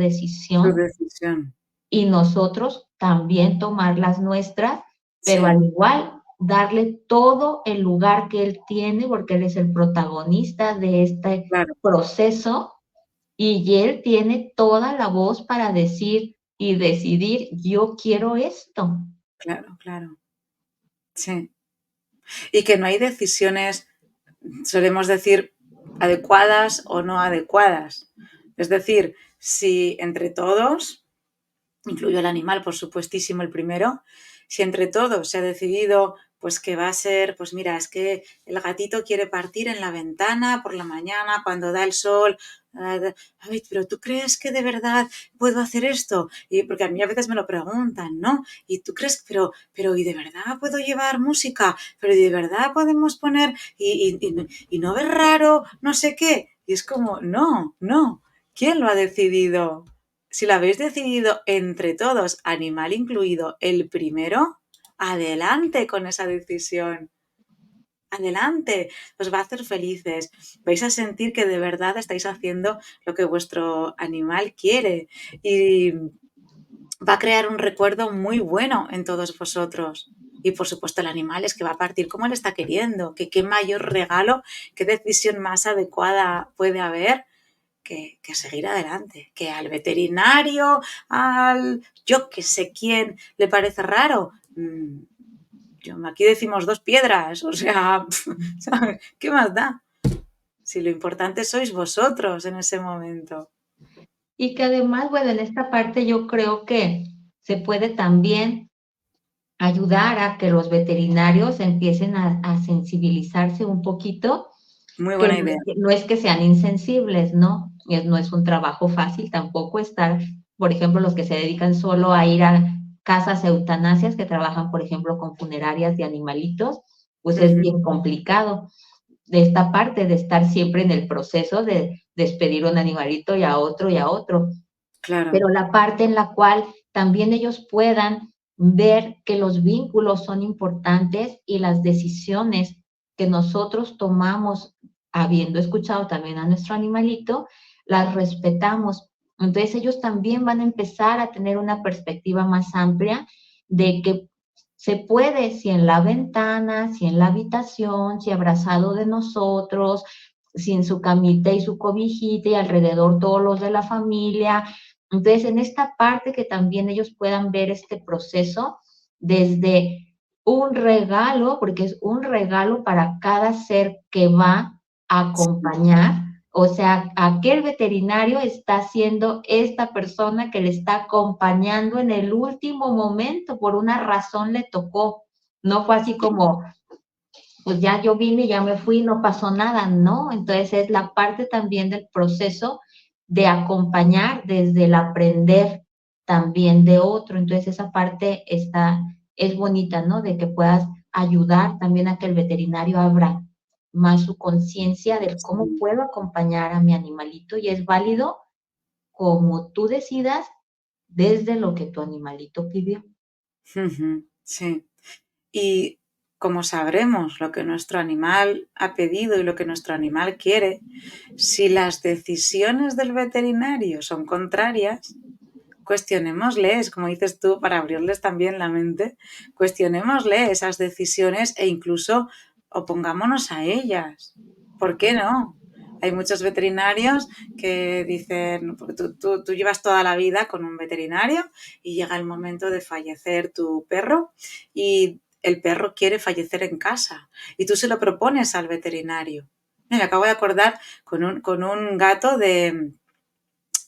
su decisión decisión. y nosotros también tomar las nuestras, pero Sí, al igual darle todo el lugar que él tiene, porque él es el protagonista de este claro, proceso y él tiene toda la voz para decir y decidir, yo quiero esto. claro, claro. Sí. Y que no hay decisiones, solemos decir, adecuadas o no adecuadas. Es decir, si entre todos, incluyo el animal, por supuestísimo, el primero, si entre todos se ha decidido pues que va a ser, pues mira, es que el gatito quiere partir en la ventana por la mañana cuando da el sol. Ay, pero ¿tú crees que de verdad puedo hacer esto? Y porque a mí a veces me lo preguntan, ¿no? Y tú crees, pero ¿y de verdad puedo llevar música? Pero ¿y de verdad podemos poner y no ves raro, no sé qué? Y es como, no, no. ¿Quién lo ha decidido? Si lo habéis decidido entre todos, animal incluido, el primero, adelante con esa decisión. Adelante, os va a hacer felices. Vais a sentir que de verdad estáis haciendo lo que vuestro animal quiere y va a crear un recuerdo muy bueno en todos vosotros. Y por supuesto el animal es que va a partir como él está queriendo, que qué mayor regalo, qué decisión más adecuada puede haber que seguir adelante, que al veterinario, al yo que sé quién le parece raro. Aquí decimos dos piedras, o sea, ¿sabes? ¿Qué más da? Si lo importante sois vosotros en ese momento. Y que además, bueno, en esta parte yo creo que se puede también ayudar a que los veterinarios empiecen a sensibilizarse un poquito, Muy que buena idea. no es que sean insensibles, ¿no? No es un trabajo fácil tampoco estar, por ejemplo, los que se dedican solo a ir a casas eutanasias que trabajan, por ejemplo, con funerarias de animalitos, pues es Ujú, bien complicado. de esta parte de estar siempre en el proceso de despedir un animalito y a otro y a otro, Claro. pero la parte en la cual también ellos puedan ver que los vínculos son importantes y las decisiones que nosotros tomamos, habiendo escuchado también a nuestro animalito, las respetamos. Entonces ellos también van a empezar a tener una perspectiva más amplia de que se puede, si en la ventana, si en la habitación, si abrazado de nosotros, si en su camita y su cobijita y alrededor todos los de la familia. Entonces, en esta parte que también ellos puedan ver este proceso desde un regalo, porque es un regalo para cada ser que va a Sí. acompañar. O sea, aquel veterinario está siendo esta persona que le está acompañando en el último momento, por una razón le tocó. No fue así como, pues ya yo vine, ya me fui, no pasó nada, ¿no? Entonces es la parte también del proceso de acompañar desde el aprender también de otro. Entonces esa parte es bonita, ¿no? De que puedas ayudar también a que el veterinario abra más su conciencia del cómo Sí. puedo acompañar a mi animalito y es válido como tú decidas desde lo que tu animalito pidió. Ujú, sí. Y como sabremos lo que nuestro animal ha pedido y lo que nuestro animal quiere, si las decisiones del veterinario son contrarias, cuestionémosles, como dices tú, para abrirles también la mente, cuestionémosle esas decisiones e incluso opongámonos a ellas. ¿Por qué no? Hay muchos veterinarios que dicen, porque tú llevas toda la vida con un veterinario y llega el momento de fallecer tu perro y el perro quiere fallecer en casa y tú se lo propones al veterinario. Me acabo de acordar con un gato de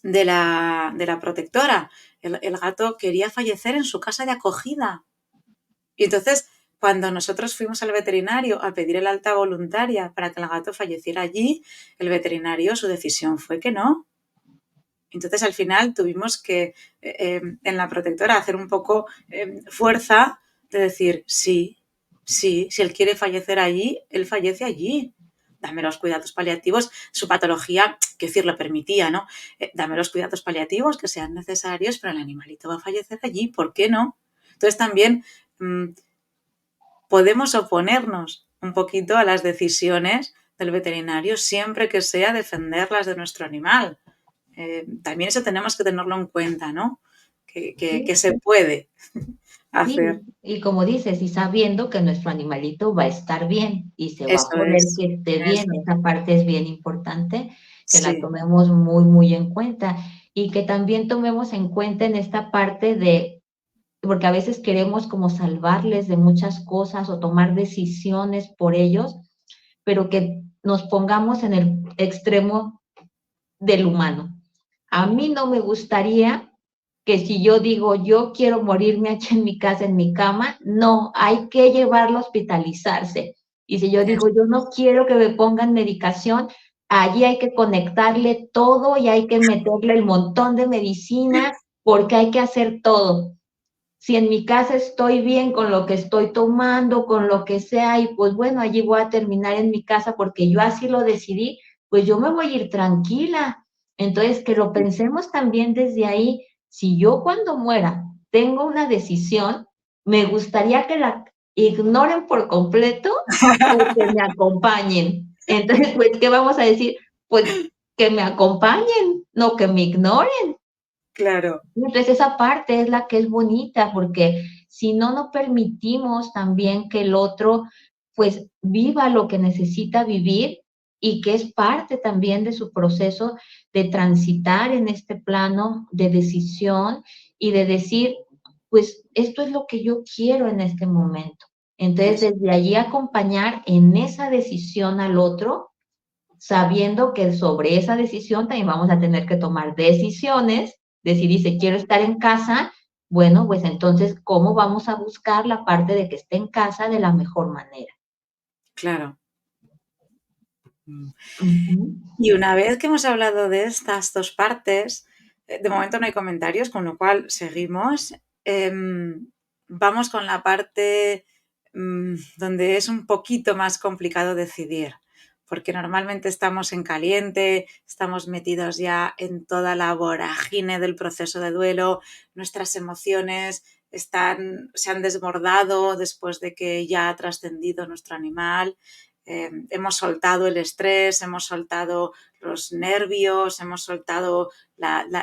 la protectora. El gato quería fallecer en su casa de acogida. Y entonces, cuando nosotros fuimos al veterinario a pedir el alta voluntaria para que el gato falleciera allí, el veterinario, su decisión fue que no. Entonces, al final tuvimos que, en la protectora, hacer un poco fuerza de decir, sí, sí, si él quiere fallecer allí, él fallece allí. Dame los cuidados paliativos. Su patología, que decir, lo permitía, ¿no? Dame los cuidados paliativos que sean necesarios, pero el animalito va a fallecer allí, ¿por qué no? Entonces, también mm, podemos oponernos un poquito a las decisiones del veterinario siempre que sea defender las de nuestro animal. También eso tenemos que tenerlo en cuenta, ¿no? Que Sí, se puede hacer. sí, y como dices, y sabiendo que nuestro animalito va a estar bien y se va a Eso poder es, que esté bien, eso, esa parte es bien importante, que la sí, tomemos muy, muy en cuenta y que también tomemos en cuenta en esta parte de, porque a veces queremos como salvarles de muchas cosas o tomar decisiones por ellos, pero que nos pongamos en el extremo del humano. A mí no me gustaría que si yo digo, yo quiero morirme aquí en mi casa, en mi cama, no, hay que llevarlo a hospitalizarse. Y si yo digo, yo no quiero que me pongan medicación, allí hay que conectarle todo y hay que meterle el montón de medicina porque hay que hacer todo. Si en mi casa estoy bien con lo que estoy tomando, con lo que sea, y pues bueno, allí voy a terminar en mi casa porque yo así lo decidí, pues yo me voy a ir tranquila. Entonces, que lo pensemos también desde ahí. Si yo cuando muera tengo una decisión, me gustaría que la ignoren por completo o que me acompañen. Entonces, pues, ¿qué vamos a decir? Pues que me acompañen, no que me ignoren. claro, Entonces esa parte es la que es bonita, porque si no, no permitimos también que el otro pues viva lo que necesita vivir y que es parte también de su proceso de transitar en este plano de decisión y de decir, pues esto es lo que yo quiero en este momento. Entonces eso, desde allí acompañar en esa decisión al otro, sabiendo que sobre esa decisión también vamos a tener que tomar decisiones, decir, dice, quiero estar en casa, bueno, pues entonces, ¿cómo vamos a buscar la parte de que esté en casa de la mejor manera? claro. Mm. Ujú. Y una vez que hemos hablado de estas dos partes, de momento no hay comentarios, con lo cual seguimos. Vamos con la parte donde es un poquito más complicado decidir. porque normalmente estamos en caliente, estamos metidos ya en toda la vorágine del proceso de duelo, nuestras emociones se han desbordado después de que ya ha trascendido nuestro animal, hemos soltado el estrés, hemos soltado los nervios, hemos soltado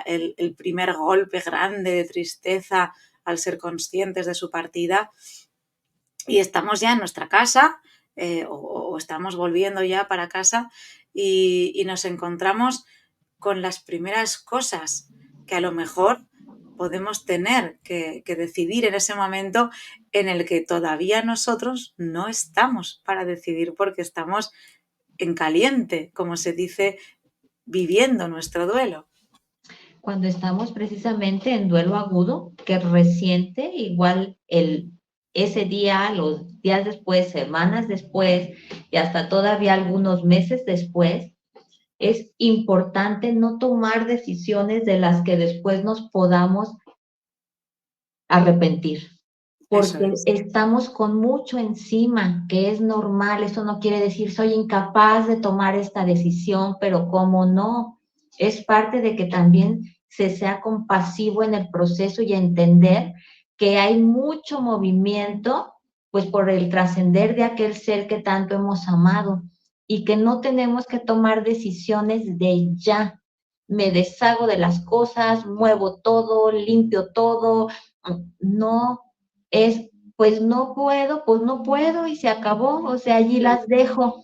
el primer golpe grande de tristeza al ser conscientes de su partida y estamos ya en nuestra casa o estamos volviendo ya para casa y nos encontramos con las primeras cosas que a lo mejor podemos tener que decidir en ese momento en el que todavía nosotros no estamos para decidir porque estamos en caliente, como se dice, viviendo nuestro duelo. Cuando estamos precisamente en duelo agudo, que resiente igual ese día, los días después, semanas después y hasta todavía algunos meses después, es importante no tomar decisiones de las que después nos podamos arrepentir, Eso porque es. estamos con mucho encima, que es normal. Eso no quiere decir soy incapaz de tomar esta decisión, pero cómo no, es parte de que también se sea compasivo en el proceso y entender que hay mucho movimiento, pues por el trascender de aquel ser que tanto hemos amado y que no tenemos que tomar decisiones de ya. Me deshago de las cosas, muevo todo, limpio todo, no es, pues no puedo y se acabó, o sea, allí las dejo.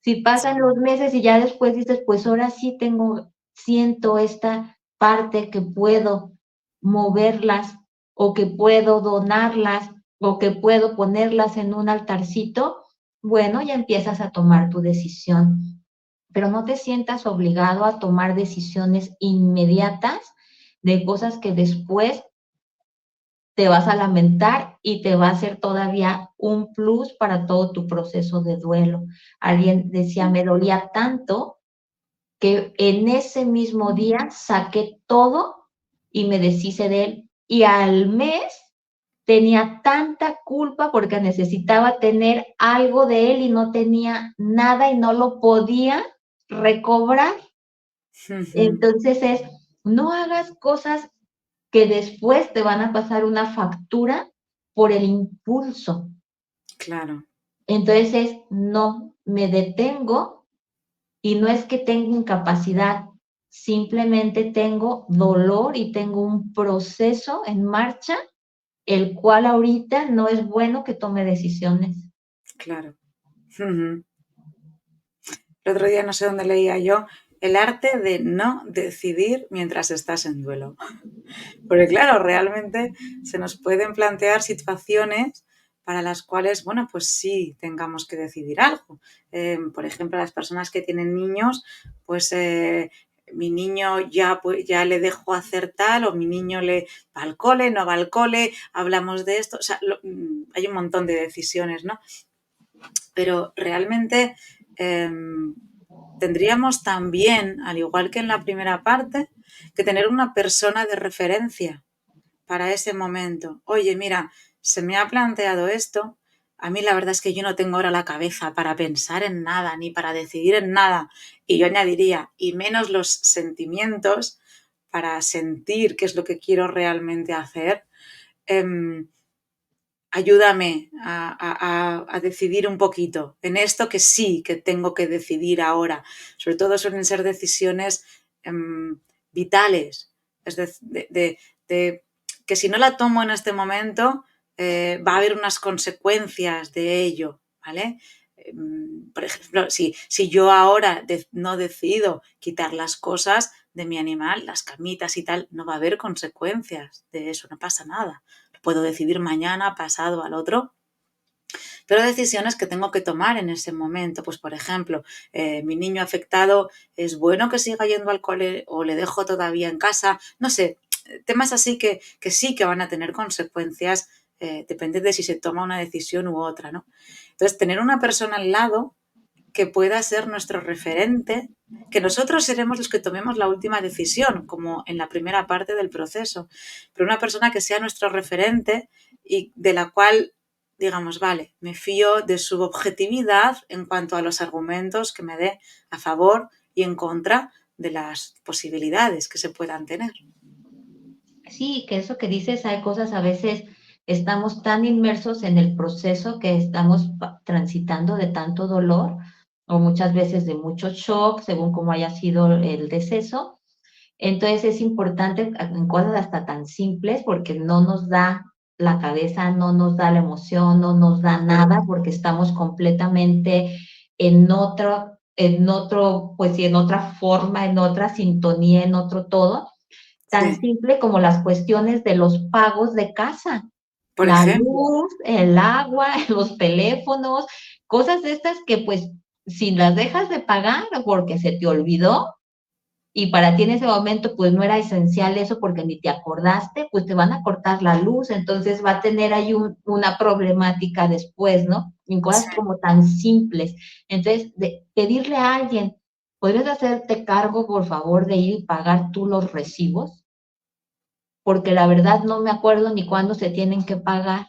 Si pasan Sí. los meses y ya después dices, pues ahora sí siento esta parte que puedo moverlas o que puedo donarlas o que puedo ponerlas en un altarcito, bueno, ya empiezas a tomar tu decisión. Pero no te sientas obligado a tomar decisiones inmediatas de cosas que después te vas a lamentar y te va a hacer todavía un plus para todo tu proceso de duelo. Alguien decía, me dolía tanto que en ese mismo día saqué todo y me deshice de él. Y al mes tenía tanta culpa porque necesitaba tener algo de él y no tenía nada y no lo podía recobrar. Entonces no hagas cosas que después te van a pasar una factura por el impulso. Claro. Entonces no, me detengo y no es que tenga incapacidad, simplemente tengo dolor y tengo un proceso en marcha, el cual ahorita no es bueno que tome decisiones. Claro. El otro día no sé dónde leía yo el arte de no decidir mientras estás en duelo. Porque claro, realmente se nos pueden plantear situaciones para las cuales, bueno, pues sí tengamos que decidir algo. Por ejemplo, las personas que tienen niños, pues mi niño ya le dejo hacer tal o mi niño va al cole, no va al cole, hablamos de esto. O sea, hay un montón de decisiones, ¿no? Pero realmente tendríamos también, al igual que en la primera parte, que tener una persona de referencia para ese momento. Oye, mira, se me ha planteado esto. A mí la verdad es que yo no tengo ahora la cabeza para pensar en nada, ni para decidir en nada. Y yo añadiría, y menos los sentimientos para sentir qué es lo que quiero realmente hacer. Ayúdame a decidir un poquito en esto que sí que tengo que decidir ahora. Sobre todo suelen ser decisiones vitales, es de que si no la tomo en este momento va a haber unas consecuencias de ello, ¿vale? Por ejemplo, si yo ahora no decido quitar las cosas de mi animal, las camitas y tal, no va a haber consecuencias de eso, no pasa nada. Puedo decidir mañana, pasado, al otro, pero decisiones que tengo que tomar en ese momento. Pues, por ejemplo, mi niño afectado, ¿es bueno que siga yendo al cole o le dejo todavía en casa? No sé, temas así que sí que van a tener consecuencias, depende de si se toma una decisión u otra, ¿no? Entonces, tener una persona al lado que pueda ser nuestro referente, que nosotros seremos los que tomemos la última decisión, como en la primera parte del proceso, pero una persona que sea nuestro referente y de la cual digamos, vale, me fío de su objetividad en cuanto a los argumentos que me dé a favor y en contra de las posibilidades que se puedan tener. Sí, que eso que dices, hay cosas a veces estamos tan inmersos en el proceso que estamos transitando de tanto dolor o muchas veces de mucho shock, según cómo haya sido el deceso. Entonces es importante en cosas hasta tan simples porque no nos da la cabeza, no nos da la emoción, no nos De da acuerdo. nada porque estamos completamente pues sí, en otra forma, en otra sintonía, en otro todo. Tan Sí, simple como las cuestiones de los pagos de casa, por la ejemplo, luz, el agua, los teléfonos, cosas de estas que pues si las dejas de pagar porque se te olvidó y para ti en ese momento pues no era esencial eso porque ni te acordaste, pues te van a cortar la luz, entonces va a tener ahí una problemática después, ¿no? En sí. cosas como tan simples. Entonces, pedirle a alguien, ¿podrías hacerte cargo, por favor, de ir y pagar tú los recibos? Porque la verdad no me acuerdo ni cuándo se tienen que pagar.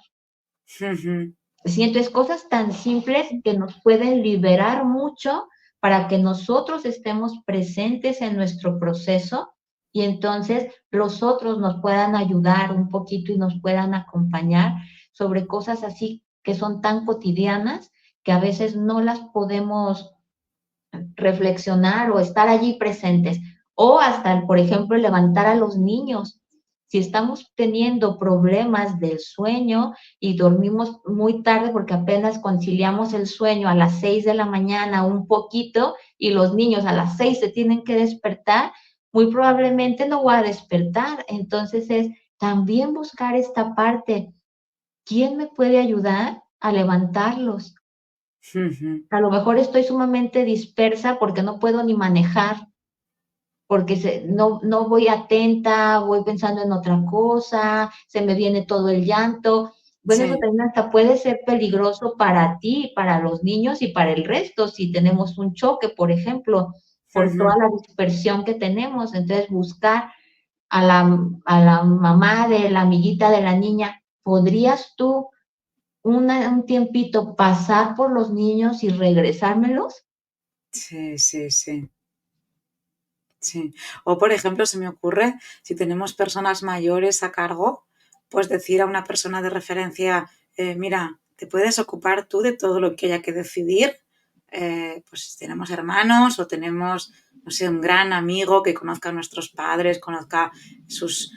Ujú. Sí, entonces cosas tan simples que nos pueden liberar mucho para que nosotros estemos presentes en nuestro proceso y entonces los otros nos puedan ayudar un poquito y nos puedan acompañar sobre cosas así que son tan cotidianas que a veces no las podemos reflexionar o estar allí presentes. O hasta, por ejemplo, levantar a los niños. Si estamos teniendo problemas del sueño y dormimos muy tarde porque apenas conciliamos el sueño a las 6 de la mañana un poquito y los niños a las 6 se tienen que despertar, muy probablemente no voy a despertar. Entonces es también buscar esta parte. ¿Quién me puede ayudar a levantarlos? Ujú. A lo mejor estoy sumamente dispersa porque no puedo ni manejar, porque no voy atenta, voy pensando en otra cosa, se me viene todo el llanto. Bueno, eso Sí. también hasta puede ser peligroso para ti, para los niños y para el resto, si tenemos un choque, por ejemplo, por Ujú. toda la dispersión que tenemos. Entonces, buscar a la mamá de la amiguita de la niña, ¿podrías tú un tiempito pasar por los niños y regresármelos? Sí, sí, sí. Sí. O, por ejemplo, se me ocurre, si tenemos personas mayores a cargo, pues decir a una persona de referencia, mira, ¿te puedes ocupar tú de todo lo que haya que decidir? Pues si tenemos hermanos o tenemos, no sé, un gran amigo que conozca a nuestros padres, conozca sus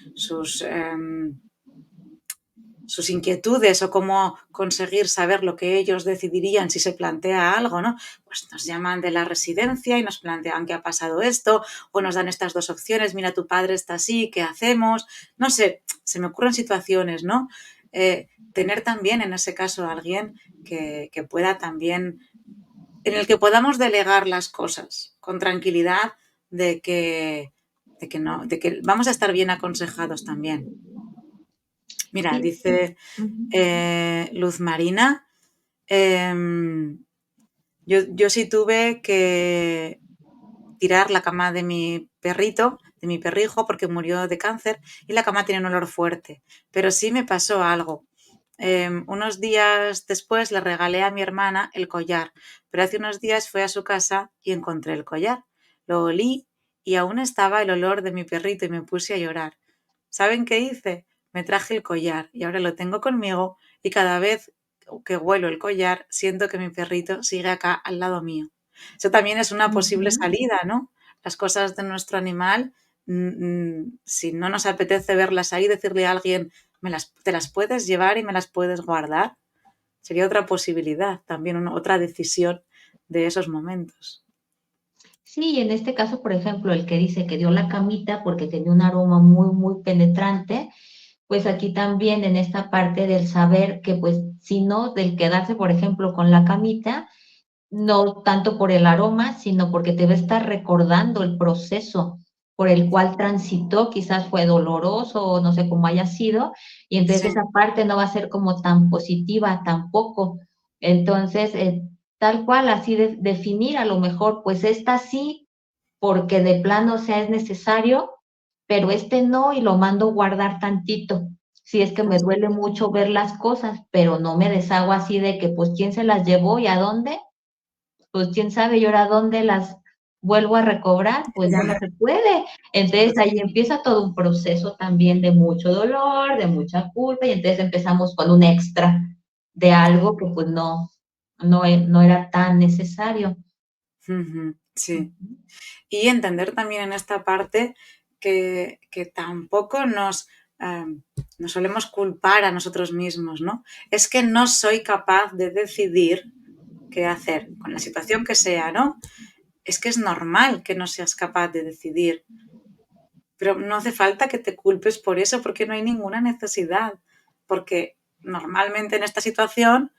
inquietudes o cómo conseguir saber lo que ellos decidirían si se plantea algo, ¿no? Pues nos llaman de la residencia y nos plantean que ha pasado esto, o nos dan estas dos opciones, mira, tu padre está así, ¿qué hacemos? No sé, se me ocurren situaciones, ¿no? Tener también en ese caso a alguien que pueda también, en el que podamos delegar las cosas con tranquilidad de que vamos a estar bien aconsejados también. Mira, Sí. dice Ujú. Luz Marina, yo sí tuve que tirar la cama de mi perrito, de mi perrijo, porque murió de cáncer y la cama tiene un olor fuerte. Pero sí me pasó algo. Unos días después le regalé a mi hermana el collar, pero hace unos días fui a su casa y encontré el collar. Lo olí y aún estaba el olor de mi perrito y me puse a llorar. ¿Saben qué hice? Me traje el collar y ahora lo tengo conmigo y cada vez que huelo el collar siento que mi perrito sigue acá al lado mío. Eso también es una posible Ujú. salida, ¿no? Las cosas de nuestro animal, si no nos apetece verlas ahí, decirle a alguien, te las puedes llevar y me las puedes guardar. Sería otra posibilidad, también otra decisión de esos momentos. Sí, en este caso, por ejemplo, el que dice que dio la camita porque tenía un aroma muy, muy penetrante, pues aquí también en esta parte del saber que, pues, si no, del quedarse, por ejemplo, con la camita, no tanto por el aroma, sino porque te va a estar recordando el proceso por el cual transitó, quizás fue doloroso o no sé cómo haya sido, y entonces Sí, esa parte no va a ser como tan positiva tampoco. Entonces, tal cual, así definir a lo mejor, pues esta sí, porque de plano, o sea, es necesario, pero este no y lo mando guardar tantito. si es que me duele mucho ver las cosas, pero no me deshago así de que, pues, ¿quién se las llevó y a dónde? Pues, quién sabe, y ahora dónde las vuelvo a recobrar, pues ya no se puede. Entonces, ahí empieza todo un proceso también de mucho dolor, de mucha culpa, y entonces empezamos con un extra de algo que, pues, no era tan necesario. Ujú, sí. Y entender también en esta parte que tampoco nos solemos culpar a nosotros mismos, ¿no? Es que no soy capaz de decidir qué hacer, con la situación que sea, ¿no? Es que es normal que no seas capaz de decidir, pero no hace falta que te culpes por eso, porque no hay ninguna necesidad, porque normalmente en esta situación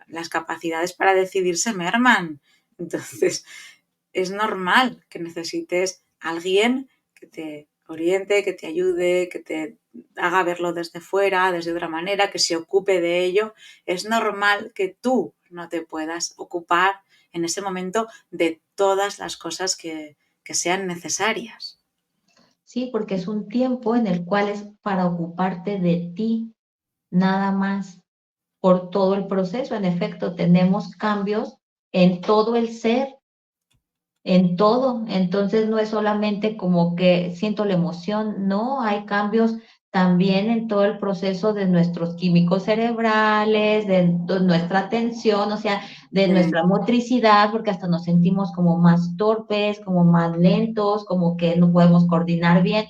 las capacidades para decidir se merman. Entonces, es normal que necesites a alguien que te oriente, que te ayude, que te haga verlo desde fuera, desde otra manera, que se ocupe de ello. Es normal que tú no te puedas ocupar en ese momento de todas las cosas que sean necesarias. Sí, porque es un tiempo en el cual es para ocuparte de ti, nada más, por todo el proceso. En efecto, tenemos cambios en todo el ser, en todo. Entonces no es solamente como que siento la emoción, no, hay cambios también en todo el proceso de nuestros químicos cerebrales, de nuestra atención, o sea, de Sí, nuestra motricidad, porque hasta nos sentimos como más torpes, como más lentos, como que no podemos coordinar bien,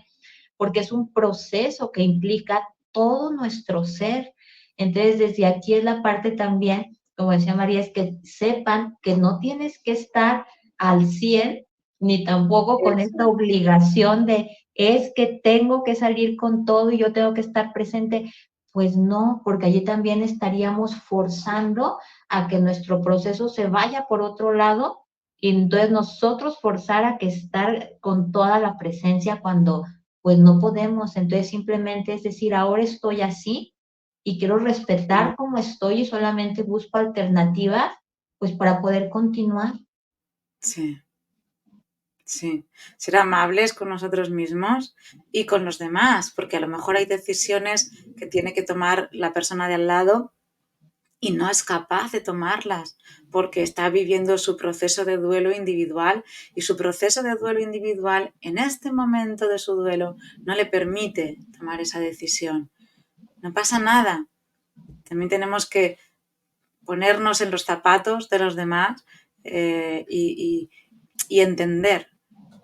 porque es un proceso que implica todo nuestro ser. Entonces, desde aquí es la parte también, como decía María, es que sepan que no tienes que estar al 100 ni tampoco con eso esta es. obligación de es que tengo que salir con todo y yo tengo que estar presente. Pues no, porque allí también estaríamos forzando a que nuestro proceso se vaya por otro lado y entonces nosotros forzar a que estar con toda la presencia cuando pues no podemos. Entonces simplemente es decir, ahora estoy así y quiero respetar cómo estoy y solamente busco alternativas pues para poder continuar. Sí, sí. Ser amables con nosotros mismos y con los demás, porque a lo mejor hay decisiones que tiene que tomar la persona de al lado y no es capaz de tomarlas porque está viviendo su proceso de duelo individual y su proceso de duelo individual en este momento de su duelo no le permite tomar esa decisión. No pasa nada. También tenemos que ponernos en los zapatos de los demás y entender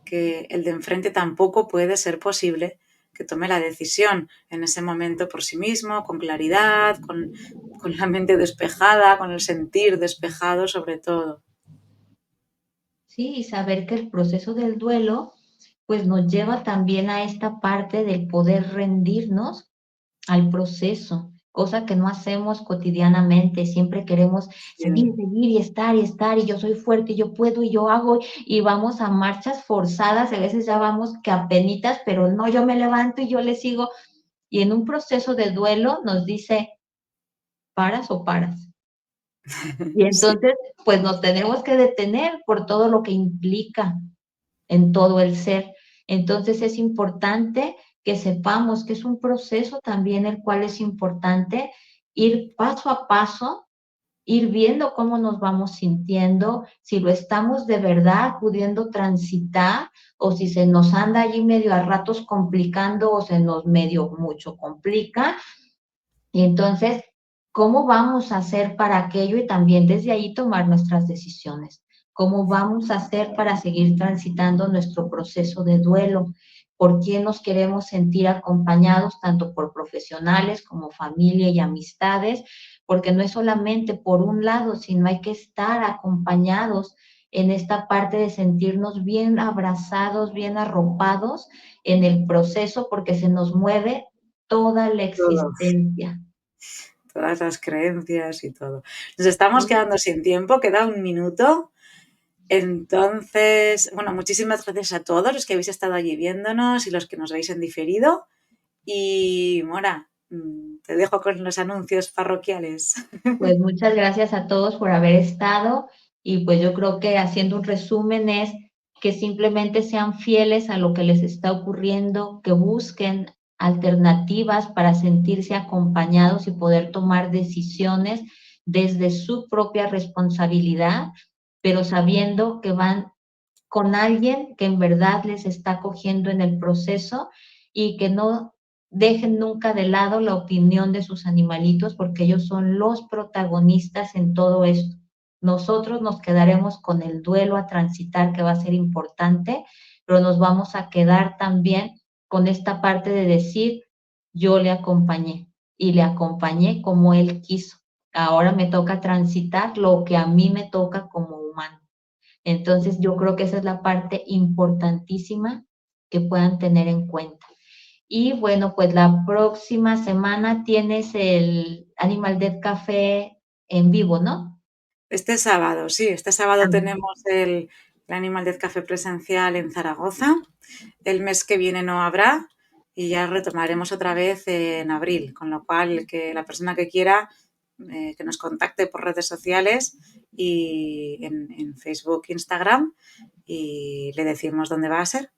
que el de enfrente tampoco puede ser posible que tome la decisión en ese momento por sí mismo, con claridad, con la mente despejada, con el sentir despejado sobre todo. Sí, y saber que el proceso del duelo pues nos lleva también a esta parte del poder rendirnos al proceso, cosa que no hacemos cotidianamente, siempre queremos seguir, Sí, seguir y estar, y yo soy fuerte, y yo puedo, y yo hago, y vamos a marchas forzadas, a veces ya vamos que apenitas, pero no, yo me levanto y yo le sigo, y en un proceso de duelo nos dice, ¿paras o paras? Y sí, entonces, pues nos tenemos que detener por todo lo que implica en todo el ser. Entonces es importante que sepamos que es un proceso también el cual es importante ir paso a paso, ir viendo cómo nos vamos sintiendo, si lo estamos de verdad pudiendo transitar o si se nos anda allí medio a ratos complicando o se nos medio mucho complica. Y entonces, ¿cómo vamos a hacer para aquello? Y también desde ahí tomar nuestras decisiones. ¿Cómo vamos a hacer para seguir transitando nuestro proceso de duelo? ¿Por quién nos queremos sentir acompañados, tanto por profesionales como familia y amistades? Porque no es solamente por un lado, sino hay que estar acompañados en esta parte de sentirnos bien abrazados, bien arropados en el proceso, porque se nos mueve toda la todo, existencia. todas las creencias y todo. Nos estamos Sí, quedando sin tiempo, queda un minuto. Entonces, bueno, muchísimas gracias a todos los que habéis estado allí viéndonos y los que nos veis en diferido. Y Mora, te dejo con los anuncios parroquiales. pues muchas gracias a todos por haber estado y pues yo creo que haciendo un resumen es que simplemente sean fieles a lo que les está ocurriendo, que busquen alternativas para sentirse acompañados y poder tomar decisiones desde su propia responsabilidad, pero sabiendo que van con alguien que en verdad les está cogiendo en el proceso y que no dejen nunca de lado la opinión de sus animalitos porque ellos son los protagonistas en todo esto. Nosotros nos quedaremos con el duelo a transitar que va a ser importante, pero nos vamos a quedar también con esta parte de decir, yo le acompañé y le acompañé como él quiso. Ahora me toca transitar lo que a mí me toca como humano. Entonces, yo creo que esa es la parte importantísima que puedan tener en cuenta. Y bueno, pues la próxima semana tienes el Animal Death Café en vivo, ¿no? Este sábado, sí, este sábado También. tenemos el Animal Death Café presencial en Zaragoza. El mes que viene no habrá y ya retomaremos otra vez en abril, con lo cual que la persona que quiera que nos contacte por redes sociales y en Facebook, Instagram y le decimos dónde va a ser.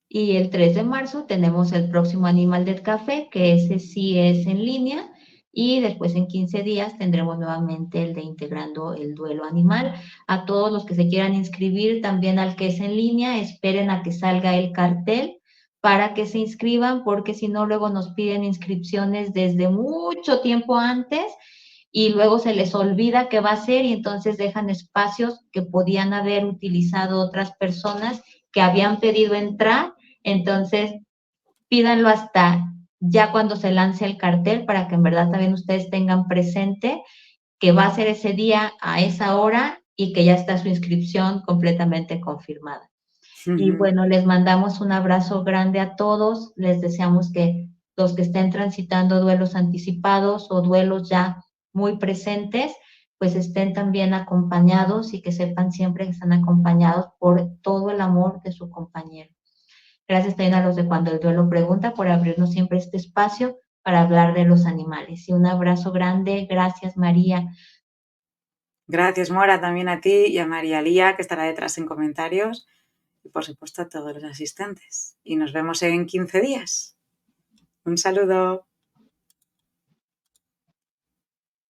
Y el 3 de marzo tenemos el próximo Animal Death Café, que ese sí es en línea. Y después en 15 días tendremos nuevamente el de Integrando el Duelo Animal. A todos los que se quieran inscribir, también al que es en línea, esperen a que salga el cartel para que se inscriban, porque si no, luego nos piden inscripciones desde mucho tiempo antes y luego se les olvida qué va a ser y entonces dejan espacios que podían haber utilizado otras personas que habían pedido entrar. Entonces, pídanlo hasta ya cuando se lance el cartel para que en verdad también ustedes tengan presente que va a ser ese día a esa hora y que ya está su inscripción completamente confirmada. Y bueno, les mandamos un abrazo grande a todos. Les deseamos que los que estén transitando duelos anticipados o duelos ya muy presentes, pues estén también acompañados y que sepan siempre que están acompañados por todo el amor de su compañero. Gracias también a los de Cuando el Duelo Pregunta por abrirnos siempre este espacio para hablar de los animales. Y un abrazo grande. Gracias, María. Gracias, Mora, también a ti y a María Lía, que estará detrás en comentarios, y por supuesto a todos los asistentes. Y nos vemos en 15 días. Un saludo.